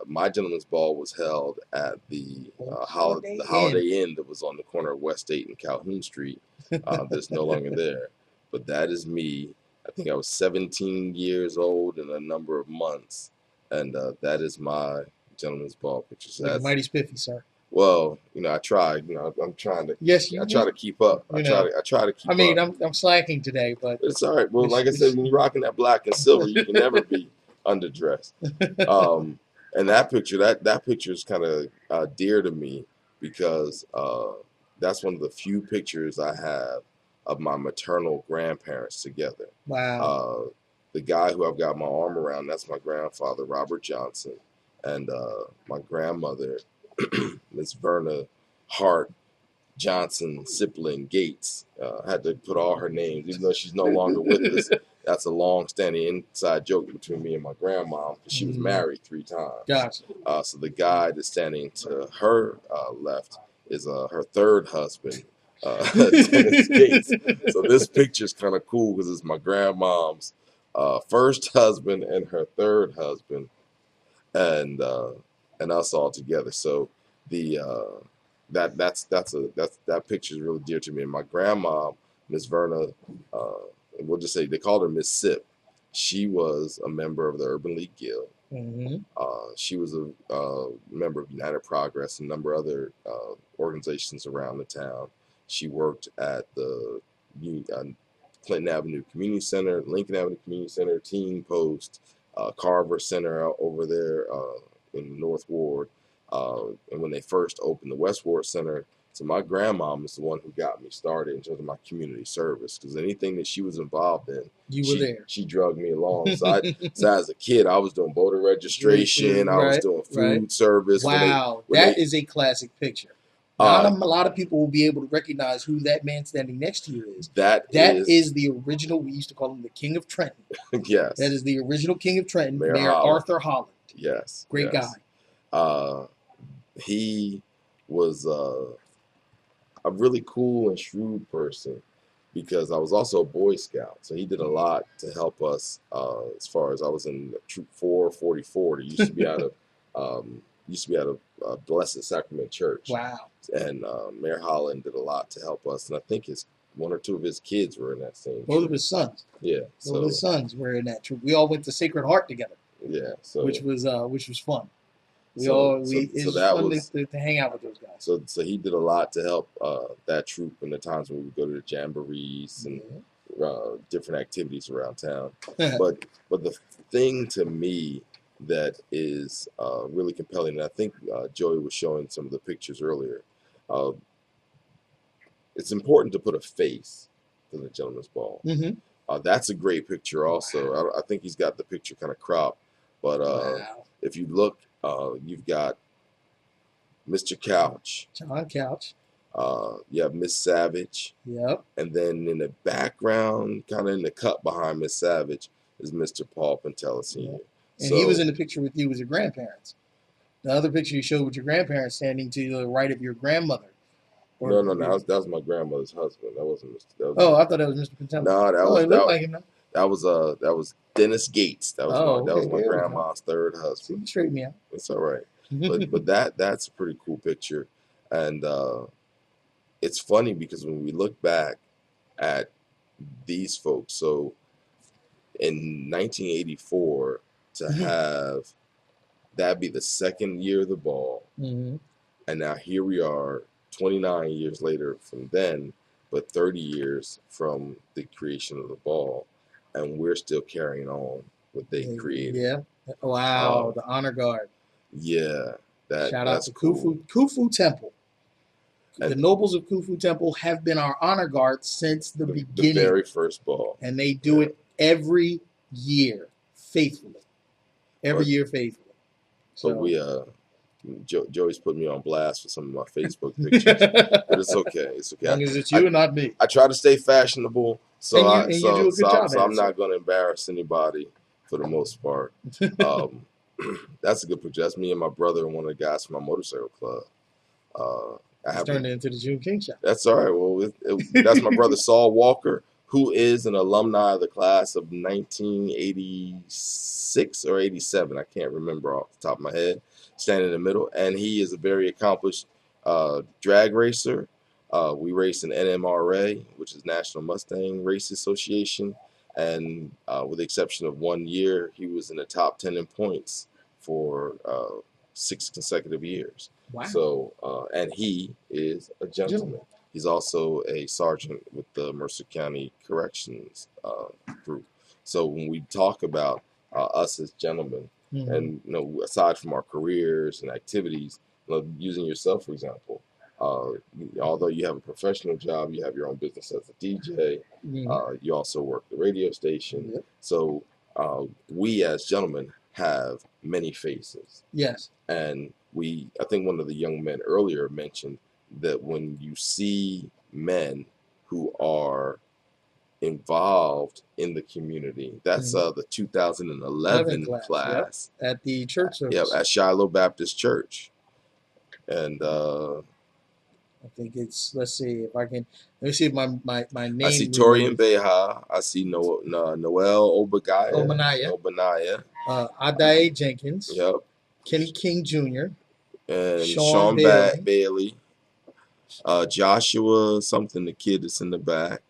My Gentlemen's Ball was held at the Holiday Inn that was on the corner of West 8 and Calhoun Street. That's no longer there. But that is me. I think I was 17 years old in a number of months, and that is my Gentlemen's Ball picture. So mighty spiffy, sir. Well, I try. I'm trying to. Yes, I try to keep up. I try to keep up. I mean, I'm slacking today, but it's all right. Well, like I said, when you're rocking that black and silver, you can never be underdressed. And that picture is kind of dear to me because that's one of the few pictures I have of my maternal grandparents together. Wow. The guy who I've got my arm around, that's my grandfather, Robert Johnson, and my grandmother, Miss Verna Hart Johnson Sipling Gates. I had to put all her names, even though she's no longer with us. That's a long-standing inside joke between me and my grandma, because she was married 3 times. Gotcha. So the guy that's standing to her left is her third husband, Dennis Gates. So this picture's kind of cool because it's my grandmom's first husband and her third husband, and us all together. So that picture is really dear to me. And my grandma, Miss Verna, we'll just say they called her Miss Sip. She was a member of the Urban League Guild. She was a member of United Progress and a number of other organizations around the town. She worked at the Clinton Avenue Community Center, Lincoln Avenue Community Center, Teen Post, Carver Center out over there in the North Ward. And when they first opened the West Ward Center, so my grandmom is the one who got me started in terms of my community service, because anything that she was involved in, she drugged me along. So as a kid, I was doing voter registration, I was doing food service. Wow, that is a classic picture. Not a lot of people will be able to recognize who that man standing next to you is. That is the original, we used to call him the King of Trenton. Yes. That is the original King of Trenton, Mayor Arthur Holland. Yes. Great guy. He was a really cool and shrewd person, because I was also a Boy Scout, so he did a lot to help us. As far as I was in Troop 444, it used to be out of Blessed Sacrament Church. Wow. And Mayor Holland did a lot to help us, and I think one or two of his kids were in that same Both troop. of his sons. Yeah. Both of his sons were in that troop. We all went to Sacred Heart together. Yeah. So which was fun. It so was that fun was to hang out with those guys. so he did a lot to help that troop in the times when we would go to the jamborees and different activities around town. but the thing to me that is really compelling, and I think Joey was showing some of the pictures earlier. It's important to put a face to the Gentleman's Ball. That's a great picture also. Wow. I think he's got the picture kind of cropped, but Wow. if you look, you've got Mr. Couch. John Couch. You have Miss Savage. Yep. And then in the background, kind of in the cut behind Miss Savage, is Mr. Paul Pantella Sr. Yep. And he was in the picture with you with your grandparents. The other picture you showed with your grandparents standing to the right of your grandmother. No, that was my grandmother's husband. That wasn't Mr. That was I thought that was Mr. Pantella. No, it looked like him now. That was Dennis Gates. That was my grandma's third husband. You straighten me out. It's all right. but that's a pretty cool picture, and it's funny because when we look back at these folks, so in 1984 to have that be the second year of the ball, and now here we are 29 years later from then, but 30 years from the creation of the ball, and we're still carrying on what they created. Yeah. Wow. The honor guard. Yeah. Shout out to cool. Khufu Temple. The nobles of Khufu Temple have been our honor guard since the beginning. The very first ball. And they do it every year faithfully. Every year faithfully. So we Joey's put me on blast for some of my Facebook pictures, but it's okay. It's okay. As long as it's you and not me. I try to stay fashionable, so you do a good job. So I'm not going to embarrass anybody for the most part. That's a good picture. That's me and my brother and one of the guys from my motorcycle club. I turned it into the Jun King shop. That's all right. Well, that's my brother Saul Walker, who is an alumni of the class of 1986 or 87. I can't remember off the top of my head. Standing in the middle, and he is a very accomplished drag racer. We race in NMRA, which is National Mustang Race Association, and with the exception of 1 year, he was in the top 10 in points for 6 consecutive years. Wow. So, and he is a gentleman. He's also a sergeant with the Mercer County Corrections group. So when we talk about us as gentlemen, and aside from our careers and activities, using yourself for example, although you have a professional job, you have your own business as a DJ. You also work the radio station. So we as gentlemen have many faces. Yes. And I think one of the young men earlier mentioned that when you see men who are involved in the community, that's the 2011 class at the church service. Yeah, at Shiloh Baptist Church. And I think it's, let me see if my name. I see Torian Beha. I see Noel Obanaya. Adae Jenkins. Yep. Kenny King Jr. And Sean Bailey. Joshua something, the kid that's in the back.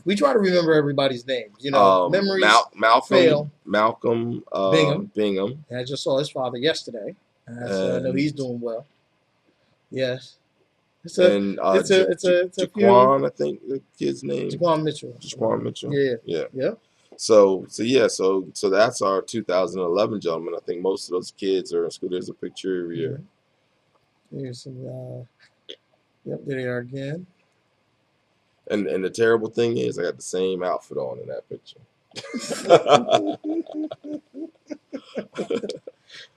We try to remember everybody's names. Memories fail. Malcolm Bingham. And I just saw his father yesterday. So I know he's doing well. Yes. It's Jaquan, I think the kid's name. Jaquan Mitchell. Jaquan Mitchell. Yeah. So that's our 2011 gentlemen. I think most of those kids are in school. There's a picture of you. Here's some. Yep, there they are again. And the terrible thing is, I got the same outfit on in that picture.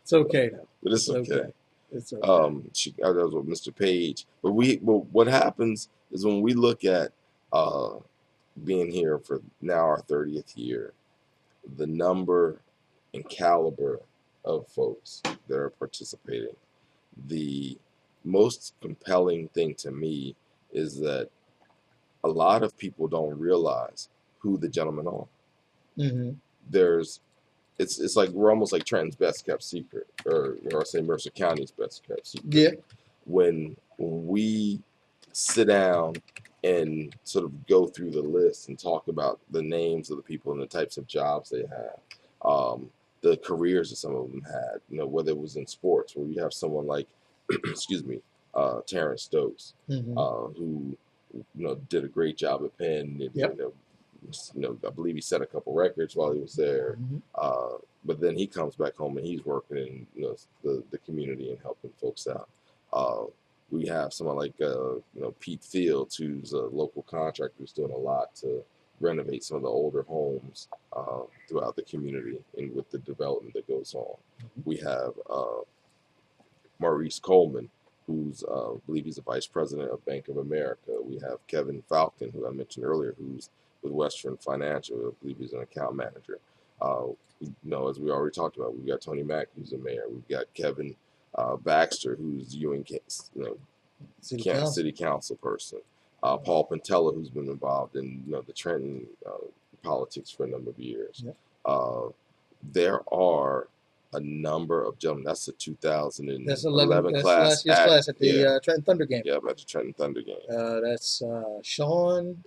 It's okay though. But it's okay. It's okay. That was with Mr. Page. But what happens is when we look at being here for now our 30th year, the number and caliber of folks that are participating, the most compelling thing to me is that a lot of people don't realize who the gentlemen are. Mm-hmm. It's like we're almost like Trenton's best kept secret, or say Mercer County's best kept secret. Yeah. When we sit down and sort of go through the list and talk about the names of the people and the types of jobs they have, the careers that some of them had, whether it was in sports, where you have someone like, excuse me, Terrence Stokes, Mm-hmm. who did a great job at Penn. And, Yep. I believe he set a couple records while he was there. Mm-hmm. But then he comes back home and he's working in the community and helping folks out. We have someone like Pete Fields, who's a local contractor who's doing a lot to renovate some of the older homes throughout the community and with the development that goes on. Mm-hmm. We have Maurice Coleman, who's I believe he's the vice president of Bank of America. We have Kevin Falcon, who I mentioned earlier, who's with Western Financial. I believe he's an account manager. As we already talked about, we've got Tony Mack, who's the mayor. We've got Kevin Baxter, who's Ewing, City Council person. Paul Pantella, who's been involved in the Trenton politics for a number of years. Yep. There are a number of gentlemen. That's the 2011 That's class. last year's class at the Trenton Thunder game. Yeah, at the Trenton Thunder game. That's Sean.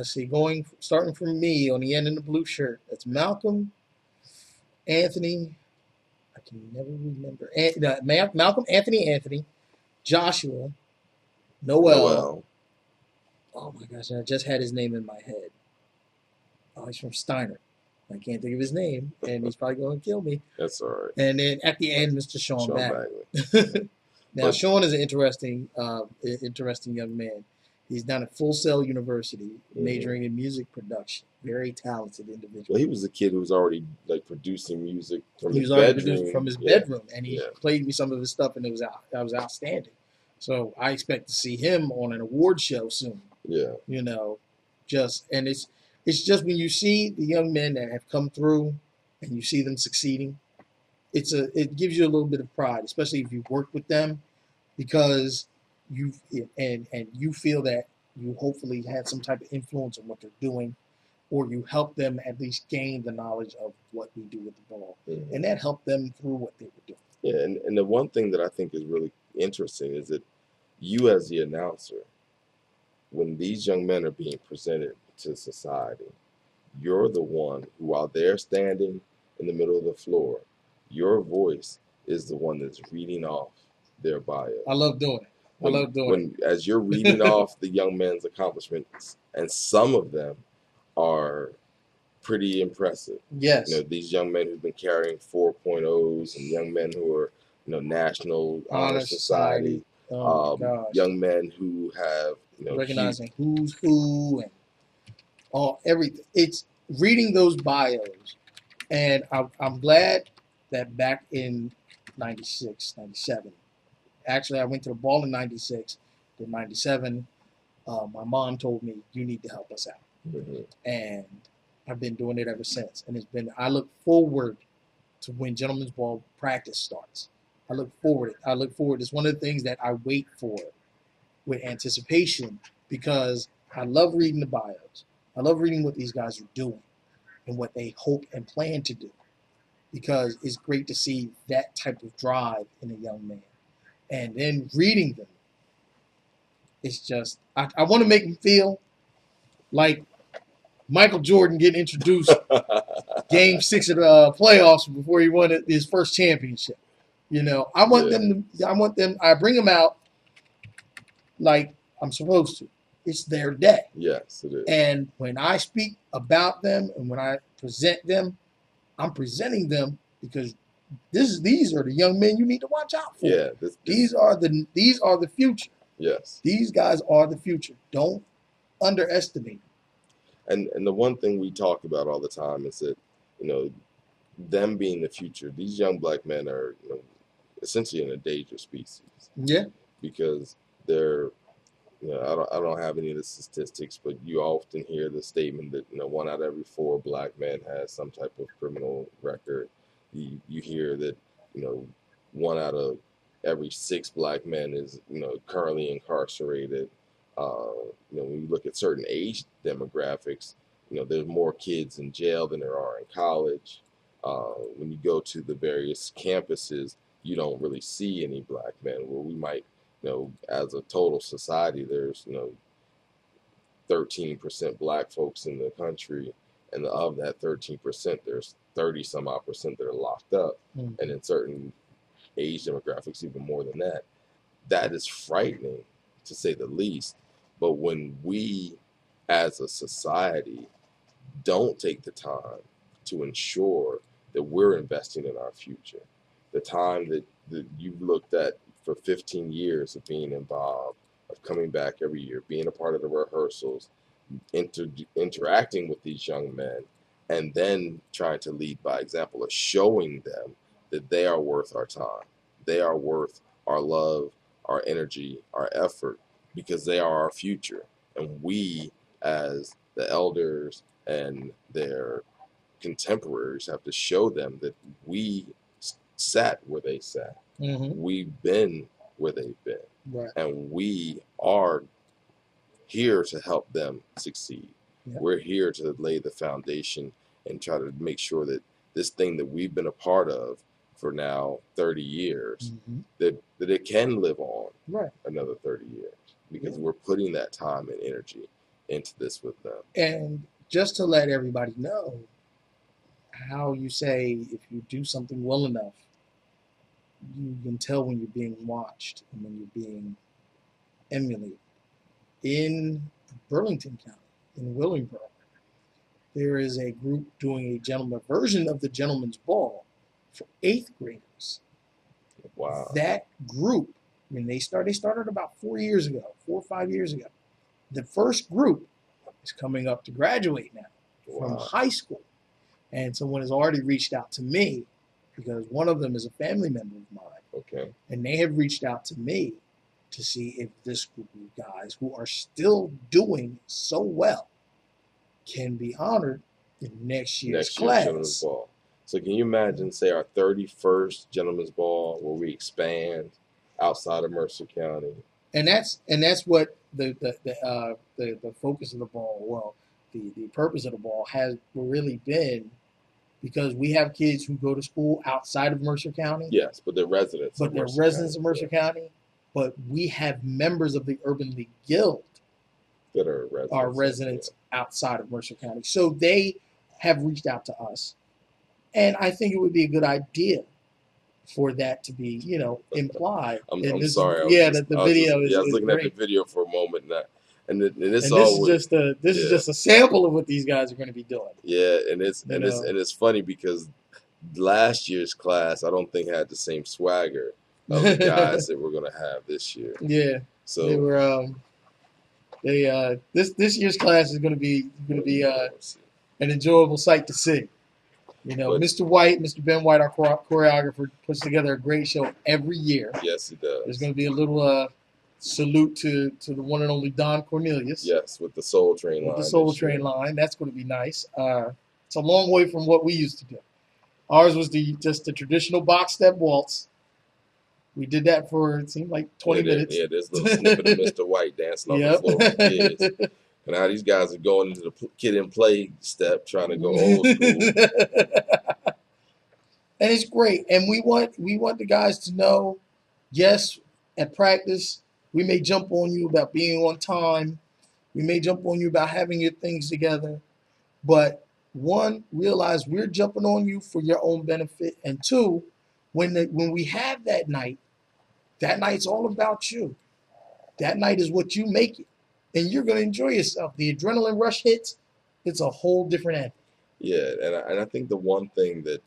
Starting from me on the end in the blue shirt. That's Malcolm, Anthony. I can never remember. Malcolm, Anthony, Joshua, Noel. Oh my gosh, I just had his name in my head. Oh, he's from Steiner. I can't think of his name, and he's probably going to kill me. That's all right. And then at the end, Mr. Sean Bagley. Now, Sean is an interesting young man. He's down at Full Sail University, majoring in music production. Very talented individual. Well, he was a kid who was already producing music from his bedroom, and he played me some of his stuff, and that was outstanding. So I expect to see him on an award show soon. Yeah. It's just when you see the young men that have come through, and you see them succeeding, it gives you a little bit of pride, especially if you work with them, because you feel that you hopefully had some type of influence on what they're doing, or you help them at least gain the knowledge of what we do with the ball, and that helped them through what they were doing. Yeah, and the one thing that I think is really interesting is that you, as the announcer, when these young men are being presented to society, you're the one who, while they're standing in the middle of the floor, your voice is the one that's reading off their bio. I love doing it. As you're reading off the young men's accomplishments, and some of them are pretty impressive. Yes. These young men who've been carrying 4.0s, and young men who are, National Honor Society. Young men who have, recognizing who's who and everything. It's reading those bios, and I'm glad that back in 96, 97. Actually, I went to the ball in 96. In 97, my mom told me, you need to help us out. Mm-hmm. And I've been doing it ever since. And I look forward to when gentlemen's ball practice starts. I look forward. It's one of the things that I wait for with anticipation, because I love reading the bios. I love reading what these guys are doing and what they hope and plan to do, because it's great to see that type of drive in a young man. And then reading them, it's just, I want to make them feel like Michael Jordan getting introduced Game 6 of the playoffs before he won his first championship. I bring them out like I'm supposed to. It's their day. Yes, it is. And when I speak about them and when I present them, I'm presenting them because these are the young men you need to watch out for. Yeah, these are the future. Yes. These guys are the future. Don't underestimate them. And the one thing we talk about all the time is that, them being the future, these young black men are, essentially an endangered species. Yeah. Because they're, I don't have any of the statistics, but you often hear the statement that, 1 out of every 4 black men has some type of criminal record. You hear that, 1 out of every 6 black men is, currently incarcerated. When you look at certain age demographics, there's more kids in jail than there are in college. When you go to the various campuses, you don't really see any black men. Where we might, as a total society, there's 13% black folks in the country, and of that 13%, there's 30 some odd percent that are locked up, and in certain age demographics, even more than that. That is frightening, to say the least. But when we, as a society, don't take the time to ensure that we're investing in our future, the time that you've looked at for 15 years of being involved, of coming back every year, being a part of the rehearsals, interacting with these young men, and then trying to lead by example of showing them that they are worth our time. They are worth our love, our energy, our effort, because they are our future. And we, as the elders and their contemporaries, have to show them that we sat where they sat. We've been where they've been. Right. And we are here to help them succeed. Yeah. We're here to lay the foundation and try to make sure that this thing that we've been a part of for now 30 years, that it can live on another 30 years, because we're putting that time and energy into this with them. And just to let everybody know how you say, if you do something well enough, you can tell when you're being watched and when you're being emulated. In Burlington County, in Willingboro, there is a group doing a version of the Gentlemen's Ball for 8th graders. Wow. That group, when they started about 4 or 5 years ago. The first group is coming up to graduate now from high school. And someone has already reached out to me, because one of them is a family member of mine. Okay. And they have reached out to me to see if this group of guys who are still doing so well can be honored in next year's class. Gentlemen's Ball. So can you imagine, say, our 31st Gentlemen's Ball, where we expand outside of Mercer County? And that's what the focus of the ball, well, the purpose of the ball has really been, because we have kids who go to school outside of Mercer County. Yes, but they're residents. But they're residents of Mercer County. But we have members of the Urban League Guild that are residents outside of Mercer County. So they have reached out to us. And I think it would be a good idea for that to be, implied. I'm I sorry. was looking great. at the video for a moment, and this is just a sample of what these guys are going to be doing. Yeah, and it's funny, because last year's class, I don't think had the same swagger of the guys that we're going to have this year. Yeah. So they were this year's class is going to be an enjoyable sight to see. Mr. White, Mr. Ben White, our choreographer, puts together a great show every year. Yes, he does. There's going to be a little salute to the one and only Don Cornelius. Yes, with the Soul Train line. With the Soul Train line. That's going to be nice. It's a long way from what we used to do. Ours was just the traditional box step waltz. We did that for, it seemed like 20 minutes. Yeah, there's a little snippet of Mr. White dancing on the floor with kids. And now these guys are going into the kid and play step, trying to go old school. And it's great. And we want the guys to know, yes, at practice, we may jump on you about being on time. We may jump on you about having your things together. But one, realize we're jumping on you for your own benefit. And two, when we have that night's all about you. That night is what you make it. And you're going to enjoy yourself. The adrenaline rush hits, it's a whole different end. Yeah, and I think the one thing that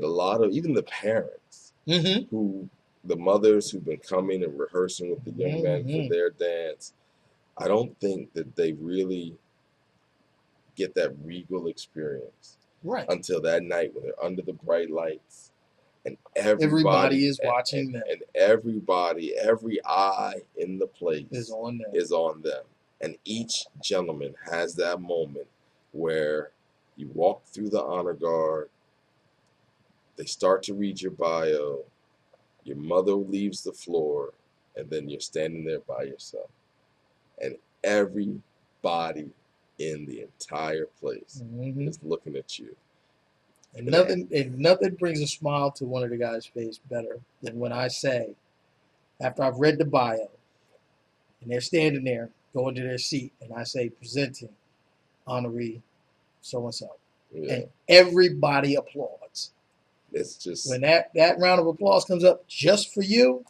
a lot of, even the parents, the mothers who've been coming and rehearsing with the young men for their dance, I don't think that they really get that regal experience until that night when they're under the bright lights and everybody is watching them. And every eye in the place is on them. And each gentleman has that moment where you walk through the honor guard, they start to read your bio, your mother leaves the floor, and then you're standing there by yourself. and everybody in the entire place Mhm. is looking at you. And nothing brings a smile to one of the guys' face better than when I say, after I've read the bio, and they're standing there, going to their seat, and I say, presenting honoree so and so, Yeah, and everybody applauds. it's just When that round of applause comes up just for you,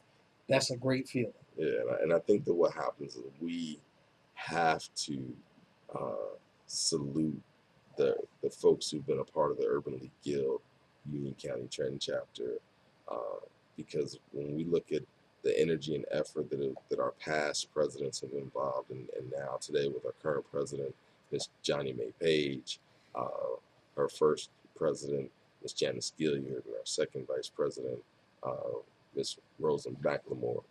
that's a great feeling. yeah, and I think that what happens is we have to salute the folks who've been a part of the Urban League Guild Union County Trenton chapter, because when we look at the energy and effort that our past presidents have involved, and now today with our current president, Miss Johnny Mae Page, our first president, Miss Janice Gilliard, and our second vice president, Miss Rosa McLemore,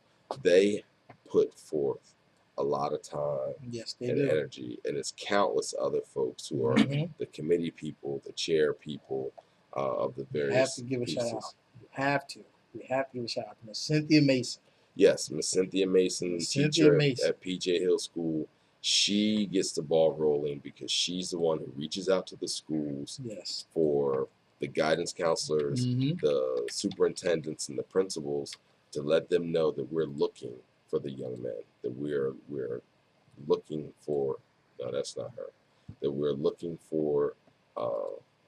they put forth a lot of time Yes, they and do. energy, and it's countless other folks who are Mhm. the committee people, the chair people of the We have various to give a pieces. shout out. We have to give a shout out to Miss Cynthia Mason. Yes, Miss Cynthia Mason, Miss Cynthia teacher Mason. at PJ Hill School. She gets the ball rolling because she's the one who reaches out to the schools Yes. for the guidance counselors, Mhm. the superintendents, and the principals to let them know that we're looking for the young men, that we're looking for. No, that's not her. That we're looking for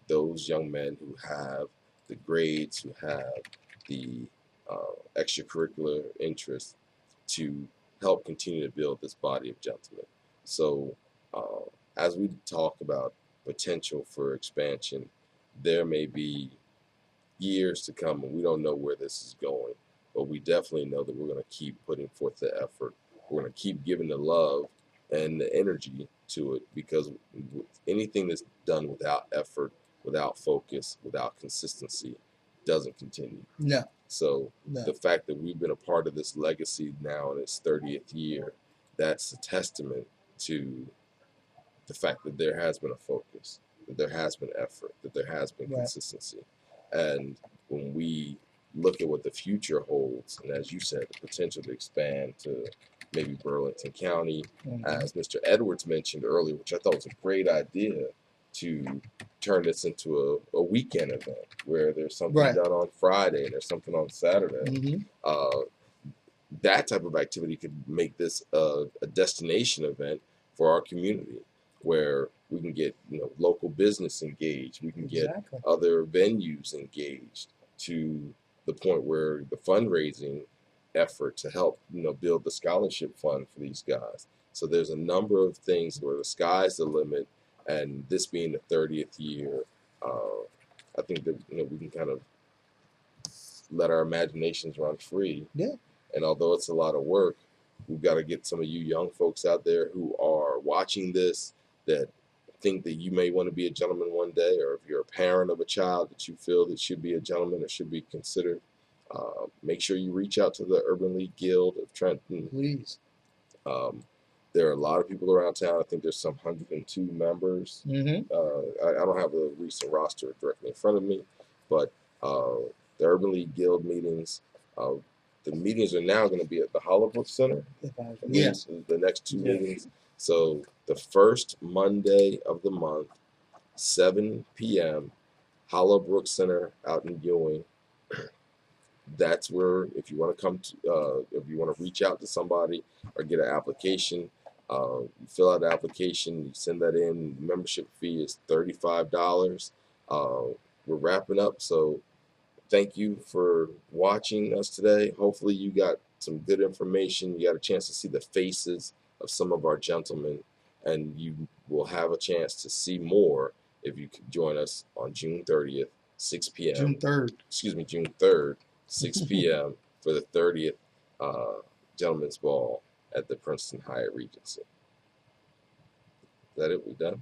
those young men who have the grades, who have the extracurricular interests to help continue to build this body of gentlemen. So, as we talk about potential for expansion, there may be years to come, and we don't know where this is going, but we definitely know that we're going to keep putting forth the effort. We're going to keep giving the love and the energy to it, because anything that's done without effort, without focus, without consistency doesn't continue. No. So No. the fact that we've been a part of this legacy now in its 30th year, that's a testament to the fact that there has been a focus, that there has been effort, that there has been Right. consistency. And when we look at what the future holds, and as you said, the potential to expand to maybe Burlington County, Mhm. as Mr. Edwards mentioned earlier, which I thought was a great idea, to turn this into a weekend event where there's something Right. done on Friday and there's something on Saturday. Mhm. That type of activity could make this a destination event for our community, where we can get local business engaged, we can get Exactly. other venues engaged, to the point where the fundraising effort to help build the scholarship fund for these guys. So there's a number of things where the sky's the limit, and this being the 30th year, I think that we can kind of let our imaginations run free. Yeah. And although it's a lot of work, we've got to get some of you young folks out there who are watching this, that think that you may want to be a gentleman one day, or if you're a parent of a child that you feel that should be a gentleman or should be considered, make sure you reach out to the Urban League Guild of Trenton. Please. There are a lot of people around town. I think there's some 102 members. Mhm. I don't have the recent roster directly in front of me, but the Urban League Guild meetings, the meetings are now going to be at the Hollowbrook Center. Yes. The next two Yeah. meetings. So the first Monday of the month, 7 p.m., Hollowbrook Center out in Ewing. That's where, if you want to come to, if you want to reach out to somebody or get an application, you fill out the application, you send that in. The membership fee is $35. We're wrapping up, so thank you for watching us today. Hopefully you got some good information. You got a chance to see the faces of some of our gentlemen, and you will have a chance to see more if you could join us on June 30th, 6 p.m. June 3rd. Excuse me, June 3rd, 6 p.m. for the 30th Gentlemen's Ball at the Princeton Hyatt Regency. Is that it? We done?